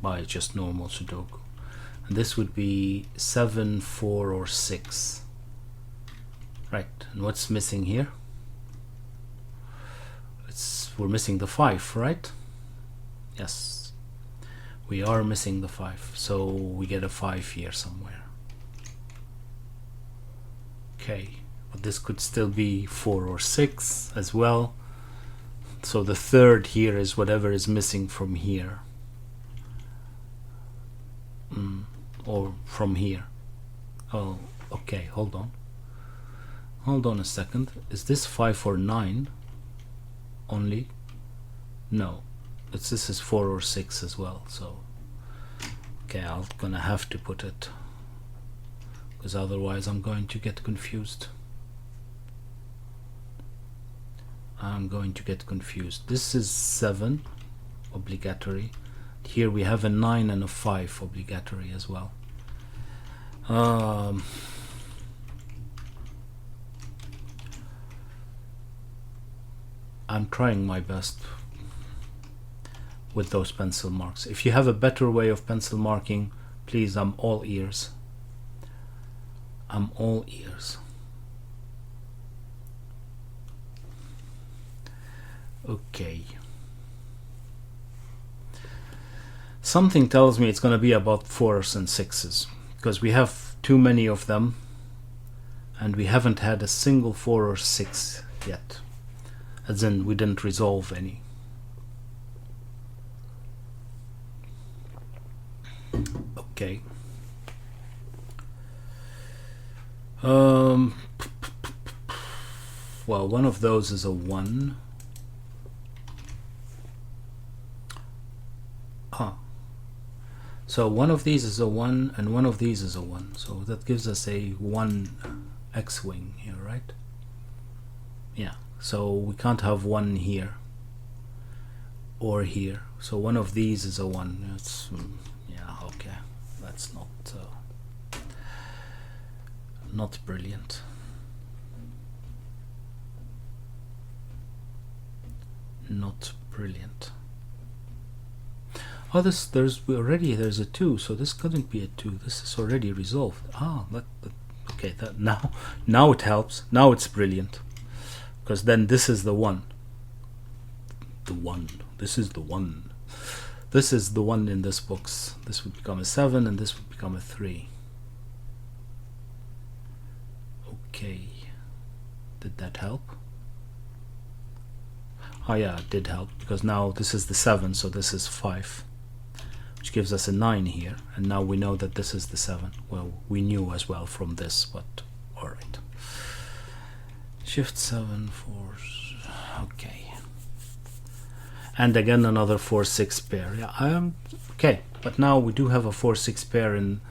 by just normal Sudoku. And this would be 7, 4, or 6. Right, and what's missing here? We're missing the 5, right? Yes, we are missing the 5, so we get a 5 here somewhere. Okay. But this could still be 4 or 6 as well. So the third here is whatever is missing from here. Or from here. Oh, okay, hold on. Hold on a second. Is this 5 or 9 only? No, this is 4 or 6 as well, so okay, I'm gonna have to put it, because otherwise I'm going to get confused. This is 7 obligatory. Here we have a 9 and a 5 obligatory as well. I'm trying my best with those pencil marks. If you have a better way of pencil marking, please, I'm all ears. I'm all ears. Okay. Something tells me it's going to be about 4s and 6s, because we have too many of them and we haven't had a single 4 or 6 yet, as in we didn't resolve any. Okay. Well, one of those is a 1. So one of these is a 1 and one of these is a 1. So that gives us a 1 X-wing here, right? Yeah. So we can't have 1 here or here. So one of these is a 1. It's yeah, okay. That's not brilliant. Not brilliant. Oh, there's a 2, so this couldn't be a 2. This is already resolved. Okay. Now it helps. Now it's brilliant, because then this is the 1. The 1. This is the 1. This is the 1 in this box. This would become a 7, and this would become a 3. Okay. Did that help? Oh yeah, it did help, because now this is the 7, so this is 5. Which gives us a 9 here, and now we know that this is the 7. Well, we knew as well from this, but alright. Shift 7, 4, okay. And again another 4-6 pair. Yeah, okay, but now we do have a 4-6 pair in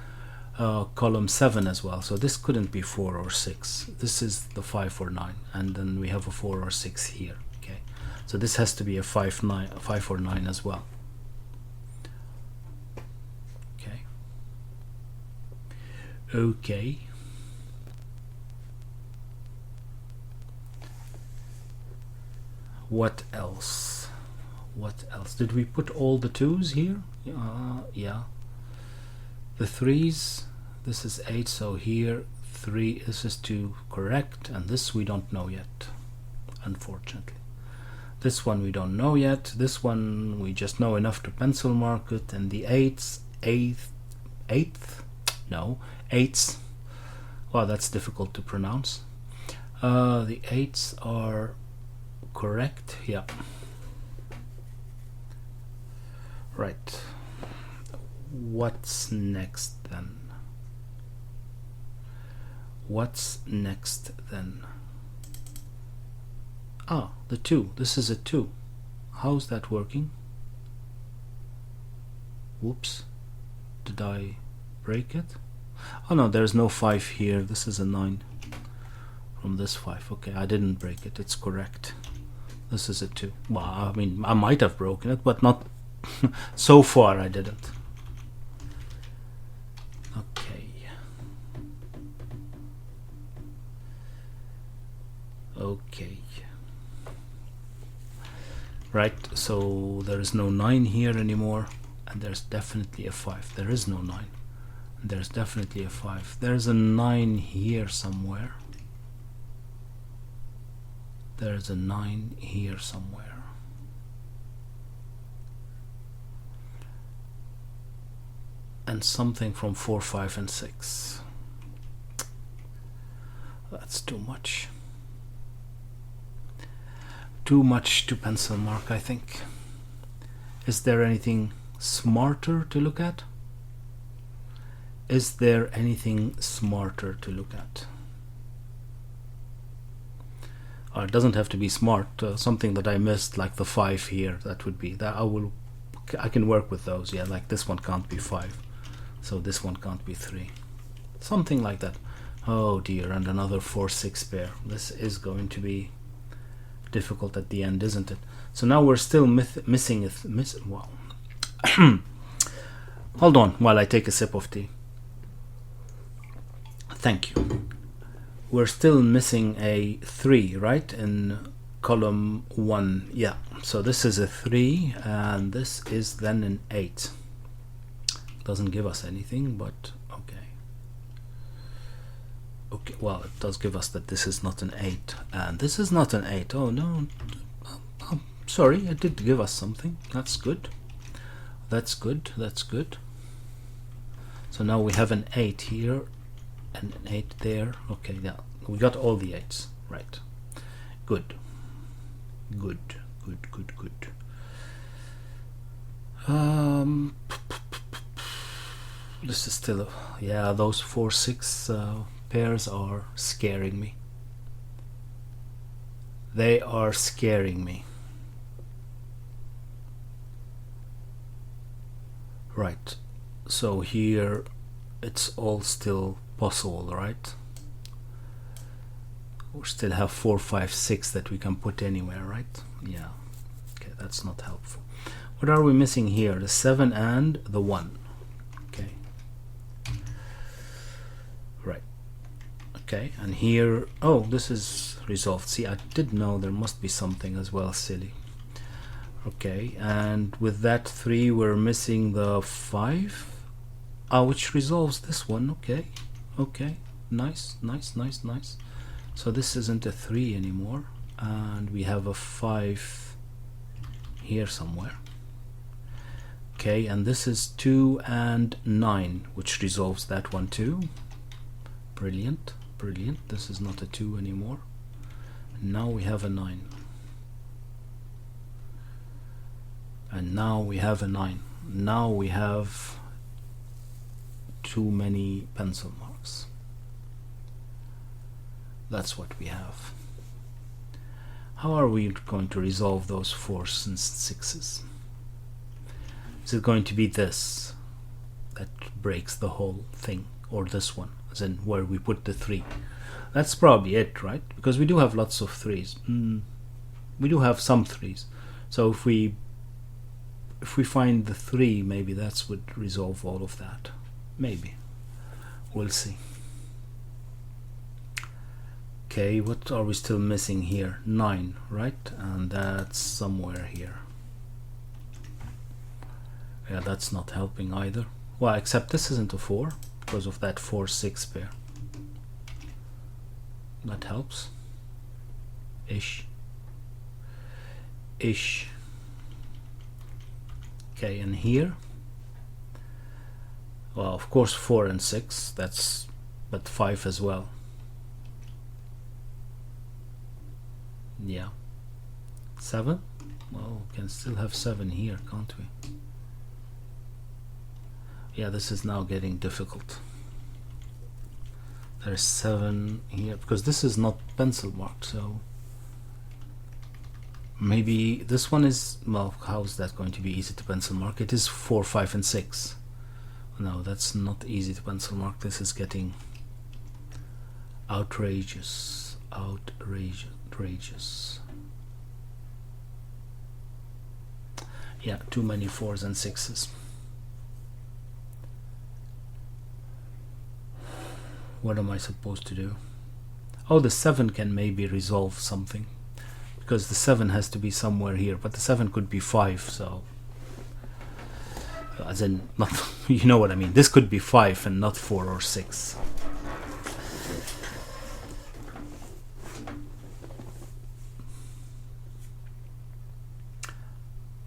column 7 as well, so this couldn't be 4 or 6. This is the 5 or 9, and then we have a 4 or 6 here. Okay, so this has to be a 5 or 9 as well. Okay. What else? What else? Did we put all the 2s here? Yeah. The 3s, this is 8, so here 3, this is 2, correct, and this we don't know yet, unfortunately. This one we don't know yet. This one we just know enough to pencil mark it, and the 8s, well, that's difficult to pronounce. The 8s are correct, yeah. Right. What's next then? What's next then? Ah, the 2. This is a 2. How's that working? Whoops. Did I break it? Oh no, there's no 5 here. This is a 9 from this 5. Okay, I didn't break it. It's correct. This is a 2. Well, I mean, I might have broken it, but not so far I didn't. Okay. Okay. Right, so there is no 9 here anymore, and there's definitely a 5. There is no 9. There's definitely a 5. There's a 9 here somewhere. There's a 9 here somewhere. And something from 4, 5, and 6. That's too much. Too much to pencil mark, I think. Is there anything smarter to look at? Is there anything smarter to look at? It doesn't have to be smart. Something that I missed, like the 5 here, that would be that. I can work with those. Yeah, like this one can't be 5, so this one can't be 3, something like that. Oh dear, and another 4-6 pair. This is going to be difficult at the end, isn't it? So now we're still missing wow. Hold on while I take a sip of tea. Thank you. We're still missing a 3, right, in column 1. Yeah, so this is a 3 and this is then an 8. Doesn't give us anything, but okay. Okay, well, it does give us that this is not an 8 and this is not an 8. Oh no, oh, sorry, it did give us something. That's good. That's good. That's good. So now we have an 8 here and an 8 there. Okay, yeah, we got all the 8s right. Good. Good. Good. Good. Good. This is still yeah. Those 4-6 pairs are scaring me. They are scaring me. Right. So here it's all still possible, right? We still have 4, 5, 6 that we can put anywhere, right? Yeah. Okay, that's not helpful. What are we missing here? The 7 and the 1. Okay. Right. Okay, and here, oh, this is resolved. See, I did know there must be something as well, silly. Okay, and with that 3 we're missing the 5, which resolves this one. Okay, okay, nice, nice, nice, nice. So this isn't a 3 anymore, and we have a 5 here somewhere. Okay, and this is 2 and 9, which resolves that one too. Brilliant, brilliant. This is not a 2 anymore. Now we have a 9. And now we have a 9. Now we have too many pencil marks. That's what we have. How are we going to resolve those 4s and 6s? Is it going to be this that breaks the whole thing, or this one, as in where we put the 3? That's probably it, right? Because we do have lots of 3s. We do have some 3s. So if we find the 3, maybe that's would resolve all of that. Maybe. We'll see. Okay, what are we still missing here? 9, right? And that's somewhere here. Yeah, that's not helping either. Well, except this isn't a 4 because of that 4-6 pair. That helps. Ish. Ish. Okay, and here, well, of course 4 and 6, that's, but 5 as well. Yeah. 7, well, we can still have 7 here, can't we? Yeah, this is now getting difficult. There's 7 here because this is not pencil marked, so maybe this one is, well, how is that going to be easy to pencil mark? It is 4, 5 and 6. No, that's not easy to pencil mark. This is getting outrageous. Outrageous. Yeah, too many 4s and 6s. What am I supposed to do? Oh, the 7 can maybe resolve something, because the 7 has to be somewhere here, but the 7 could be 5, so as in not you know what I mean. This could be 5 and not 4 or 6.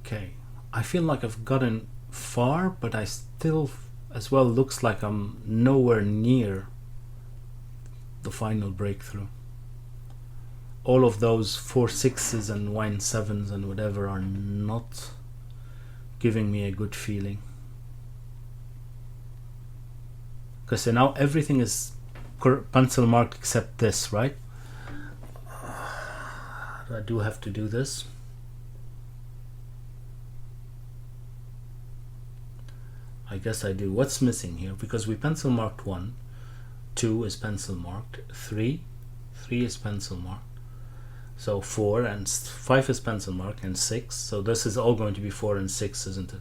Okay, I feel like I've gotten far, but I still as well looks like I'm nowhere near the final breakthrough. All of those 4-6s and 1-7s and whatever are not giving me a good feeling. Because so now everything is pencil marked except this, right? I do have to do this. I guess I do. What's missing here? Because we pencil marked 1, 2 is pencil marked, 3 is pencil marked, so 4 and 5 is pencil marked, and 6, so this is all going to be 4 and 6, isn't it?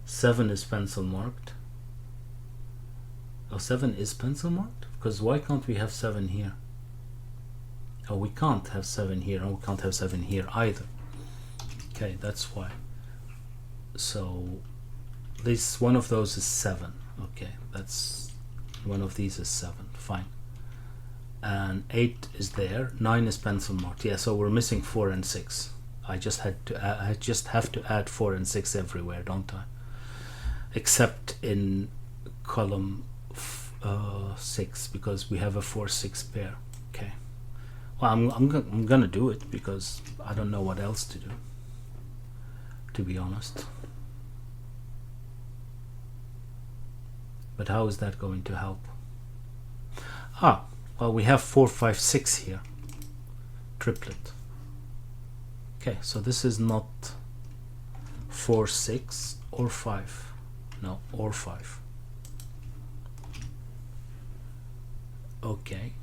7 is pencil marked. Oh, 7 is pencil marked? Because why can't we have 7 here? Oh, we can't have 7 here, and we can't have 7 here either. Okay, that's why. So this one of those is 7. Okay, that's one of these is 7. Fine. And 8 is there. 9 is pencil marked. Yeah, so we're missing 4 and 6. I just have to add 4 and 6 everywhere, don't I? Except in column 6, because we have a 4-6 pair. Okay. Well, I'm gonna do it because I don't know what else to do, to be honest. But how is that going to help? Ah, well, we have 4, 5, 6 here. Triplet. Okay, so this is not 4, 6 or 5. No, or 5. Okay.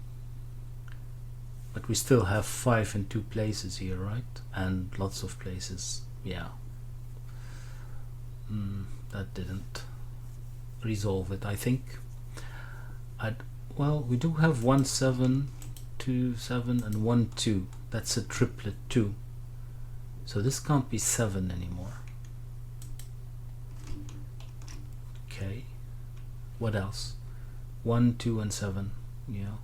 But we still have 5 in 2 places here, right? And lots of places. Yeah. That didn't resolve it, I think. Well, we do have 1, 7, 2, 7, and 1, 2. That's a triplet 2. So this can't be 7 anymore. Okay. What else? 1, 2, and 7. Yeah.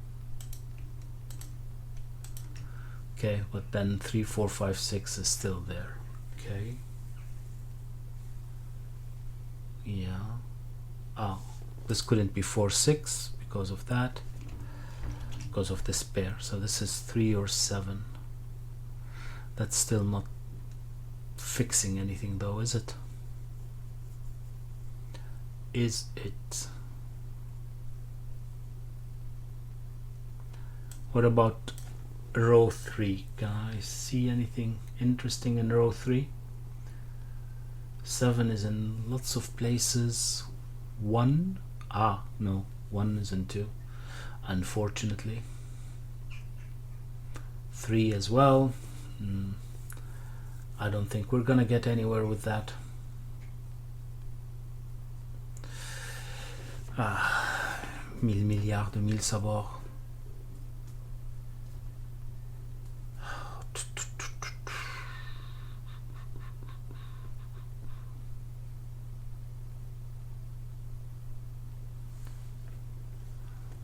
Okay, but then 3, 4, 5, 6 is still there. Okay. Yeah. Oh, this couldn't be 4, 6 because of that. Because of this pair. So this is 3 or 7. That's still not fixing anything though, is it? Is it? What about row 3? Guys, see anything interesting in row 3? 7 is in lots of places. 1? Ah, no, 1 is in 2, unfortunately. 3 as well. I don't think we're gonna get anywhere with that. Ah, 1000 milliards de mille sabords.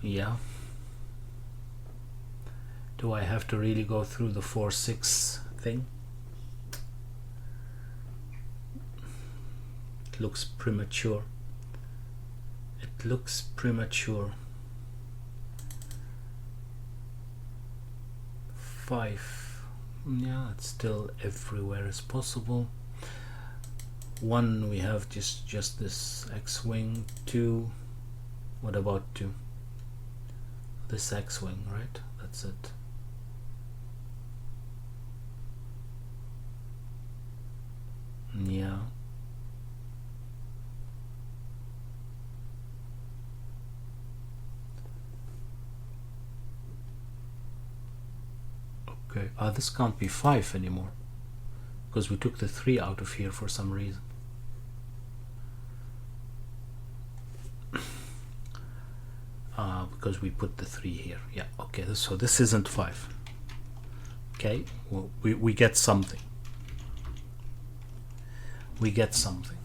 Yeah. Do I have to really go through the 4, 6 thing? It looks premature. It looks premature. 5. Yeah, it's still everywhere as possible. 1, we have just this X-wing. 2, what about 2? This X-wing, right? That's it. Yeah. Okay. This can't be 5 anymore because we took the 3 out of here for some reason. Because we put the 3 here. Yeah, okay, so this isn't 5. Okay, well, we get something. We get something.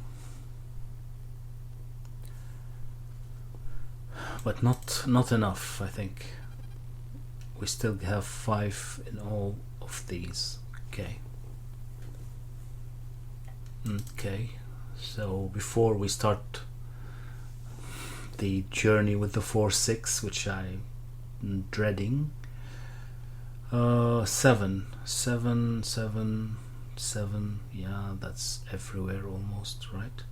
But not enough, I think. We still have 5 in all of these. Okay. Okay, so before we start the journey with the 4, 6, which I'm dreading. 7, 7, 7, 7. Yeah, that's everywhere almost, right?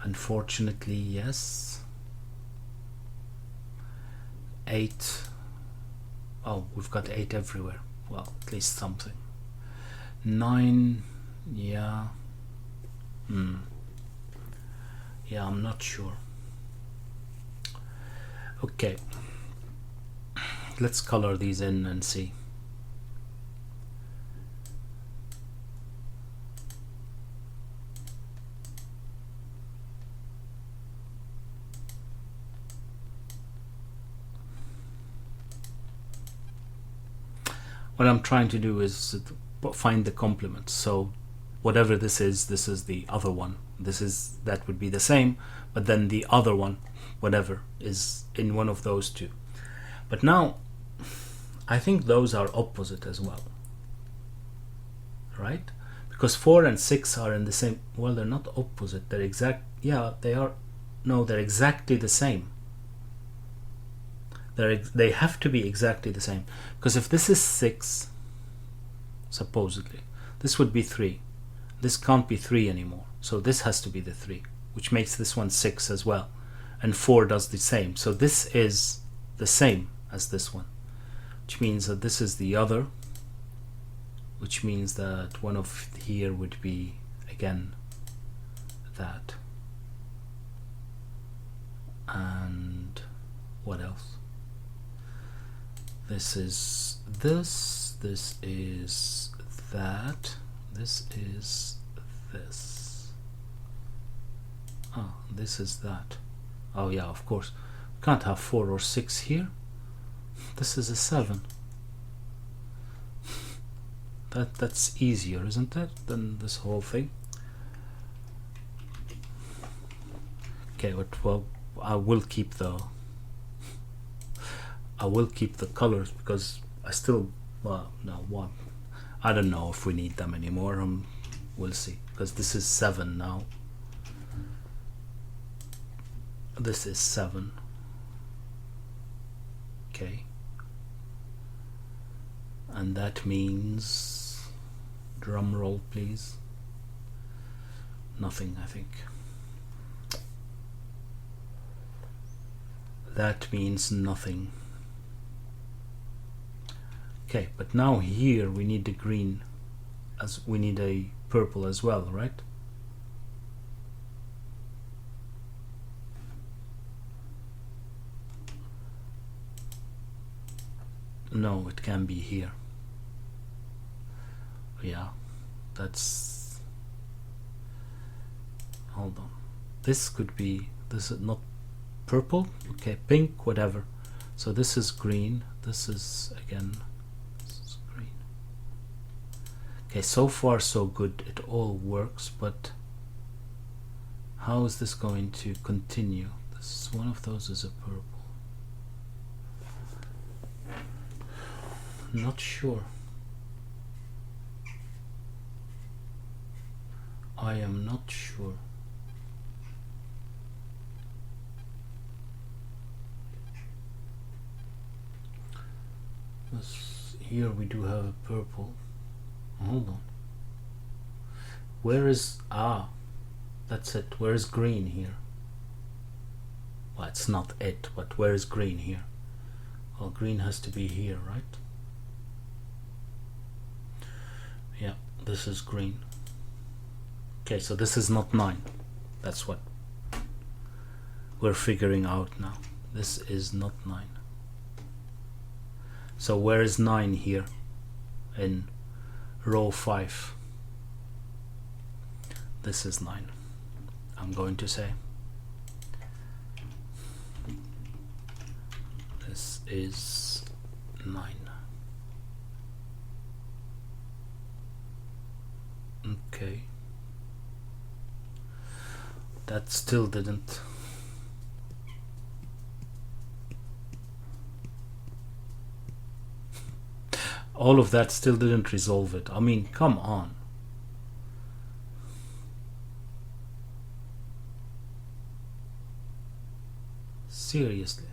Unfortunately, yes. 8. Oh, we've got 8 everywhere. well, at least something. 9, yeah. Yeah, I'm not sure. Okay, let's color these in and see. What I'm trying to do is find the complements. So whatever this is the other one. That would be the same, but then the other one, whatever, is in one of those two. But now I think those are opposite as well, right? Because 4 and 6 are in the same, well, they're not opposite, they're exact. Yeah, they are. No, they're exactly the same. They have to be exactly the same, because if this is 6, supposedly this would be 3. This can't be 3 anymore, so this has to be the 3, which makes this one 6 as well, and 4 does the same. So this is the same as this one, which means that this is the other, which means that one of here would be again that. And what else? This is this is that, this is this. Oh, this is that. Oh yeah, of course. Can't have 4 or 6 here. This is a 7. That's easier, isn't it, than this whole thing? Okay, but well, I will keep the colors, because I still, well, no, one, I don't know if we need them anymore. We'll see, because this is 7 now. This is 7. Okay, and that means, drum roll please, nothing, I think. That means nothing. Okay, but now here we need the green, as we need a purple as well, right? No, it can be here. Yeah, that's, hold on, this could be, this is not purple, okay, pink, whatever. So this is green, this is again, this is green. Okay, so far so good, it all works, but how is this going to continue? This is one of those is a purple. Not sure. I am not sure. Here we do have a purple. Hold on. Where is, that's it. Where is green here? Well, it's not it, but where is green here? Well, green has to be here, right? Yeah, this is green. Okay, so this is not 9. That's what we're figuring out now. This is not 9. So where is 9 here in row 5? This is 9, I'm going to say. This is 9. Okay. That still didn't. All of that still didn't resolve it. I mean, come on. Seriously.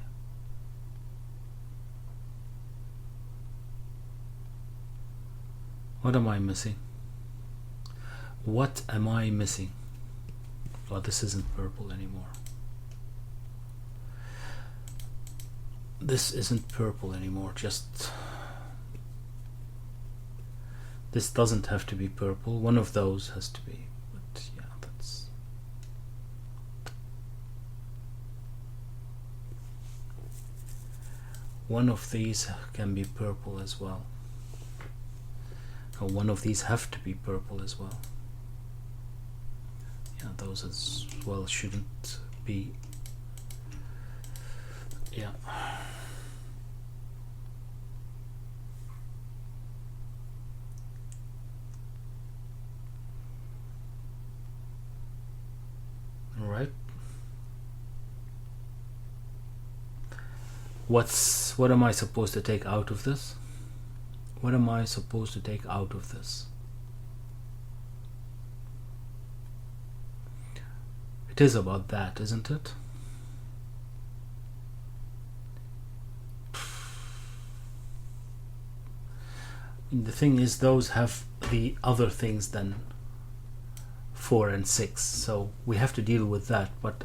What am I missing? What am I missing? Well, this isn't purple anymore. This isn't purple anymore, just This doesn't have to be purple. One of those has to be. But yeah, that's... One of these can be purple as well. Or one of these have to be purple as well. Yeah, those as well shouldn't be. Yeah. All right. What am I supposed to take out of this? What am I supposed to take out of this? It is about that, isn't it? The thing is, those have the other things than 4 and 6, so we have to deal with that, but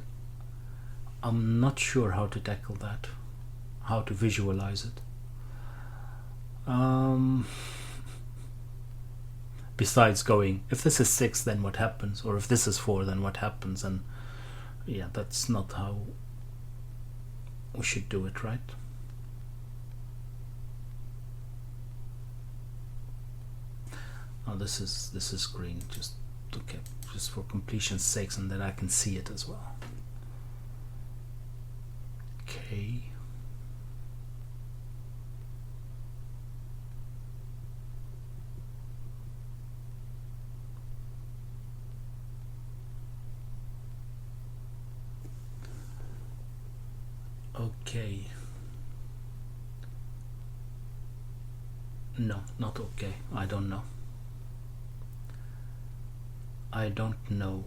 I'm not sure how to tackle that, how to visualize it. Besides going, if this is 6, then what happens? Or if this is 4, then what happens? And yeah, that's not how we should do it, right? Oh, this is green, just okay, just for completion's sake, and then I can see it as well. Okay. Okay. No, not okay. I don't know. I don't know.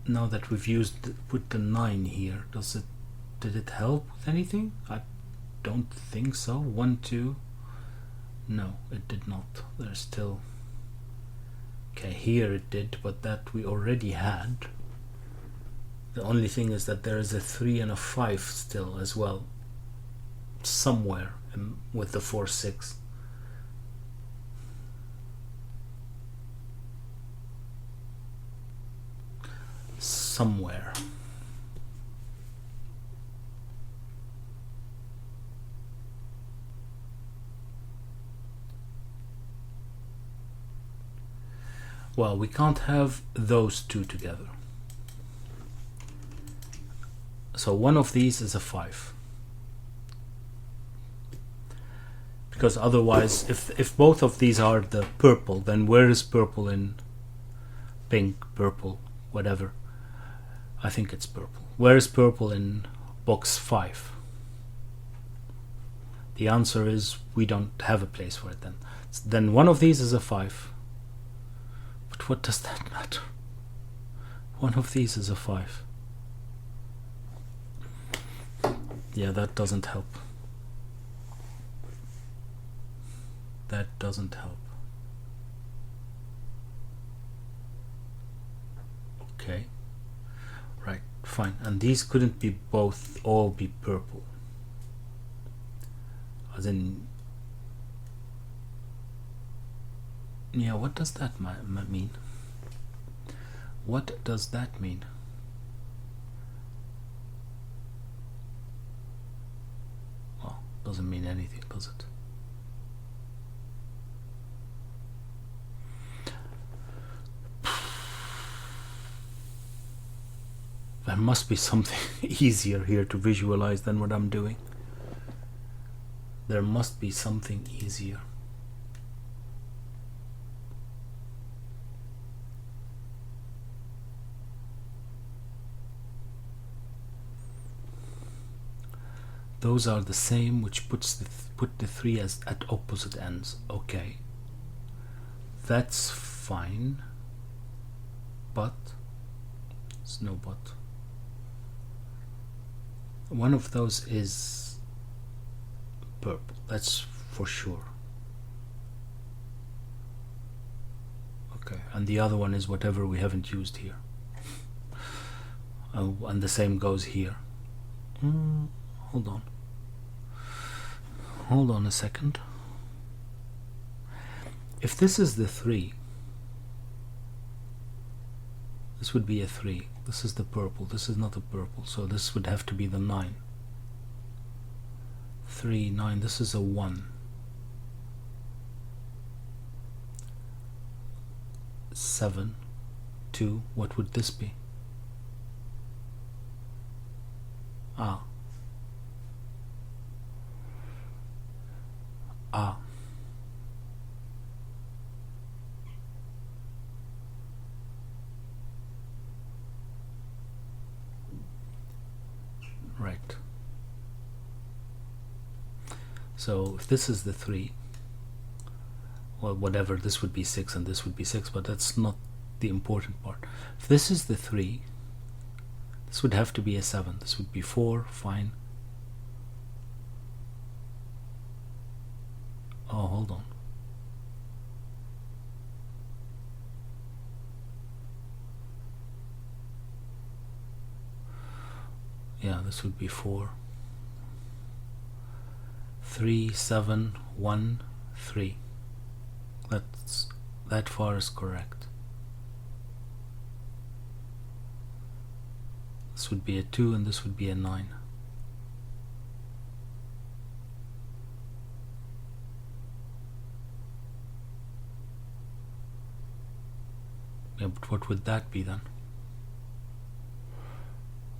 Now that we've put the 9 here, did it help with anything? I don't think so. 1, 2. No, it did not. There's still... Okay, here it did, but that we already had. The only thing is that there is a 3 and a 5 still as well, somewhere with the 4, 6. Somewhere. Well, we can't have those two together. So one of these is a 5. Because otherwise, if both of these are the purple, then where is purple in pink, purple, whatever? I think it's purple. Where is purple in box 5? The answer is we don't have a place for it then. Then one of these is a 5. But what does that matter? One of these is a 5. Yeah, that doesn't help. That doesn't help. Okay. Right, fine. And these couldn't be all be purple. As in... Yeah, what does that mean? What does that mean? Well, doesn't mean anything, does it? There must be something easier here to visualize than what I'm doing. There must be something easier. Those are the same, which put the 3 as at opposite ends. Okay, that's fine, but there's no but. One of those is purple, that's for sure. Okay, and the other one is whatever we haven't used here. Oh, and the same goes here. Hold on a second. If this is the 3, this would be a 3. This is the purple. This is not a purple, so this would have to be the 9. 3, 9. This is a 1. 7, 2. What would this be? Ah. Right. So if this is the 3, well, whatever, this would be 6 and this would be 6, but that's not the important part. If this is the 3, this would have to be a 7. This would be 4, fine. Oh, hold on. Yeah, this would be 4. 3, 7, 1, 3. That far is correct. This would be a 2 and this would be a 9. Yeah, but what would that be then?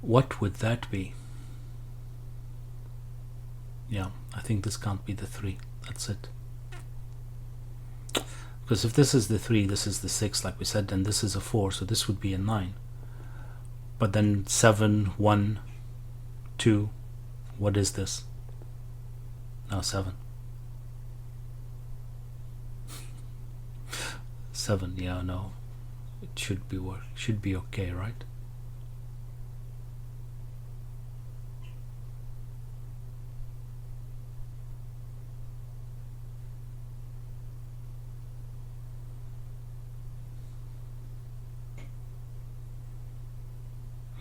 What would that be? Yeah, I think this can't be the 3. That's it. Because if this is the 3, this is the 6, like we said, then this is a 4, so this would be a 9. But then 7, 1, 2, what is this? No, 7. 7, yeah, no. It should be should be okay, right?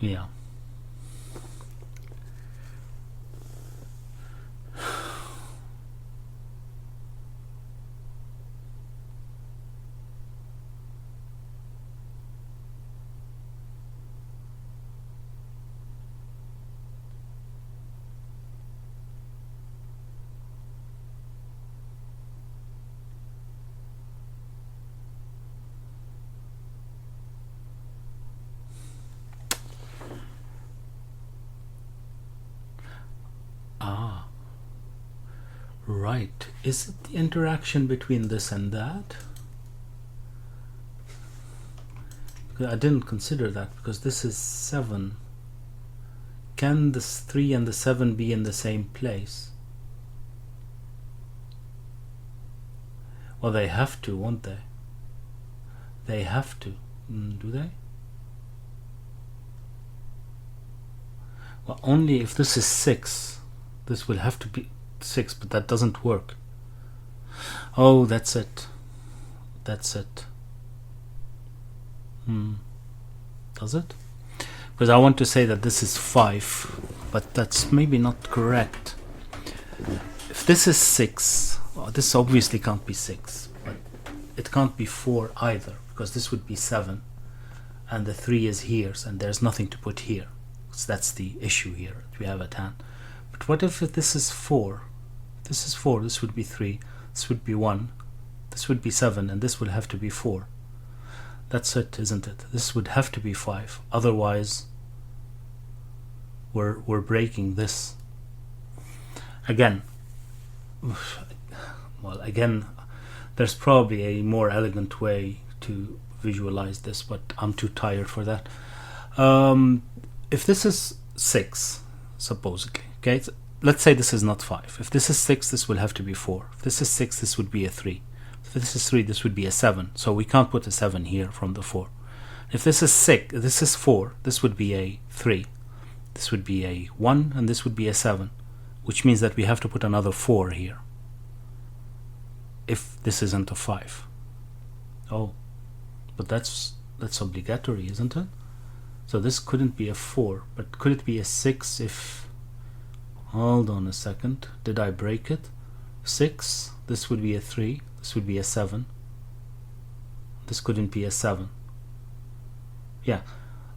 Yeah. Ah, right. Is it the interaction between this and that? I didn't consider that because this is 7. Can this 3 and the 7 be in the same place? Well, they have to, won't they? They have to. Do they? Well, only if this is 6. This will have to be 6, but that doesn't work. Oh, that's it. That's it. Does it? Because I want to say that this is 5, but that's maybe not correct. If this is 6, well, this obviously can't be 6, but it can't be 4 either, because this would be 7, and the 3 is here, and there's nothing to put here. So that's the issue here that we have at hand. But what if this is 4? This is 4, this would be 3, this would be 1, this would be 7, and this would have to be 4. That's it, isn't it? This would have to be 5. Otherwise, we're breaking this. Again, well, again, there's probably a more elegant way to visualize this, but I'm too tired for that. If this is 6, supposedly, okay, let's say this is not 5. If this is 6, this will have to be 4. If this is 6, this would be a 3. If this is 3, this would be a 7. So we can't put a 7 here from the 4. If this is 6, this is 4, this would be a 3. This would be a 1, and this would be a 7, which means that we have to put another 4 here if this isn't a 5. Oh, but that's obligatory, isn't it? So this couldn't be a 4, but could it be a 6 if... Hold on a second. Did I break it? 6. This would be a 3. This would be a 7. This couldn't be a 7. Yeah.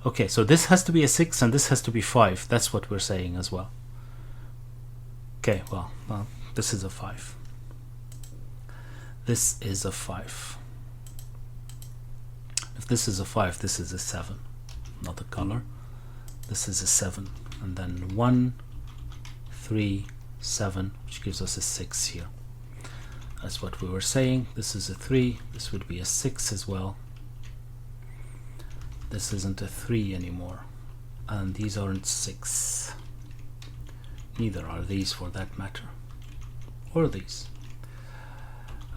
Okay, so this has to be a 6 and this has to be 5. That's what we're saying as well. Okay, well, this is a 5. This is a 5. If this is a 5, this is a 7. Not a color. This is a 7. And then 1, 3, 7, which gives us a 6 here. That's what we were saying. This is a 3. This would be a 6 as well. This isn't a 3 anymore. And these aren't 6. Neither are these for that matter. Or these.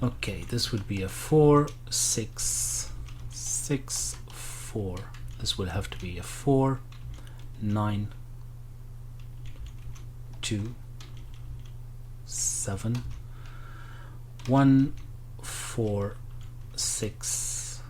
Okay, this would be a 4, 6, 6, 4. This would have to be a 4, 9, 2, 7, 1, 4, 6.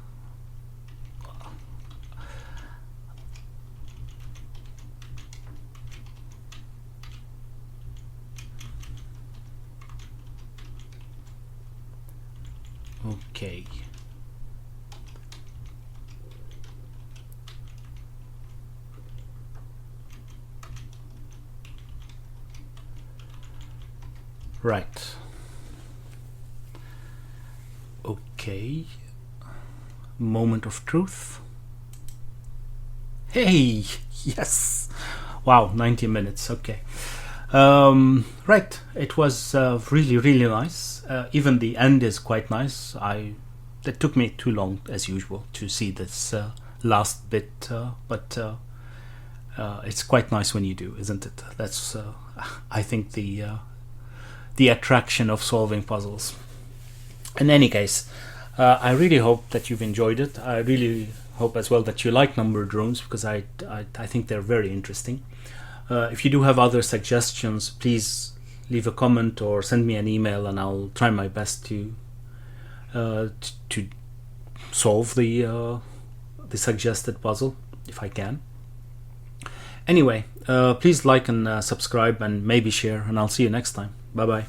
Okay. Right. Okay. Moment of truth. Hey, yes. Wow, 90 minutes. Okay. Right. It was really nice. Even the end is quite nice. It took me too long, as usual, to see this last bit, but it's quite nice when you do, isn't it? That's I think the attraction of solving puzzles. In any case, I really hope that you've enjoyed it. I really hope as well that you like numbered rooms, because I think they're very interesting. If you do have other suggestions, please leave a comment or send me an email, and I'll try my best to solve the suggested puzzle if I can. Anyway, please like and subscribe and maybe share, and I'll see you next time. Bye bye.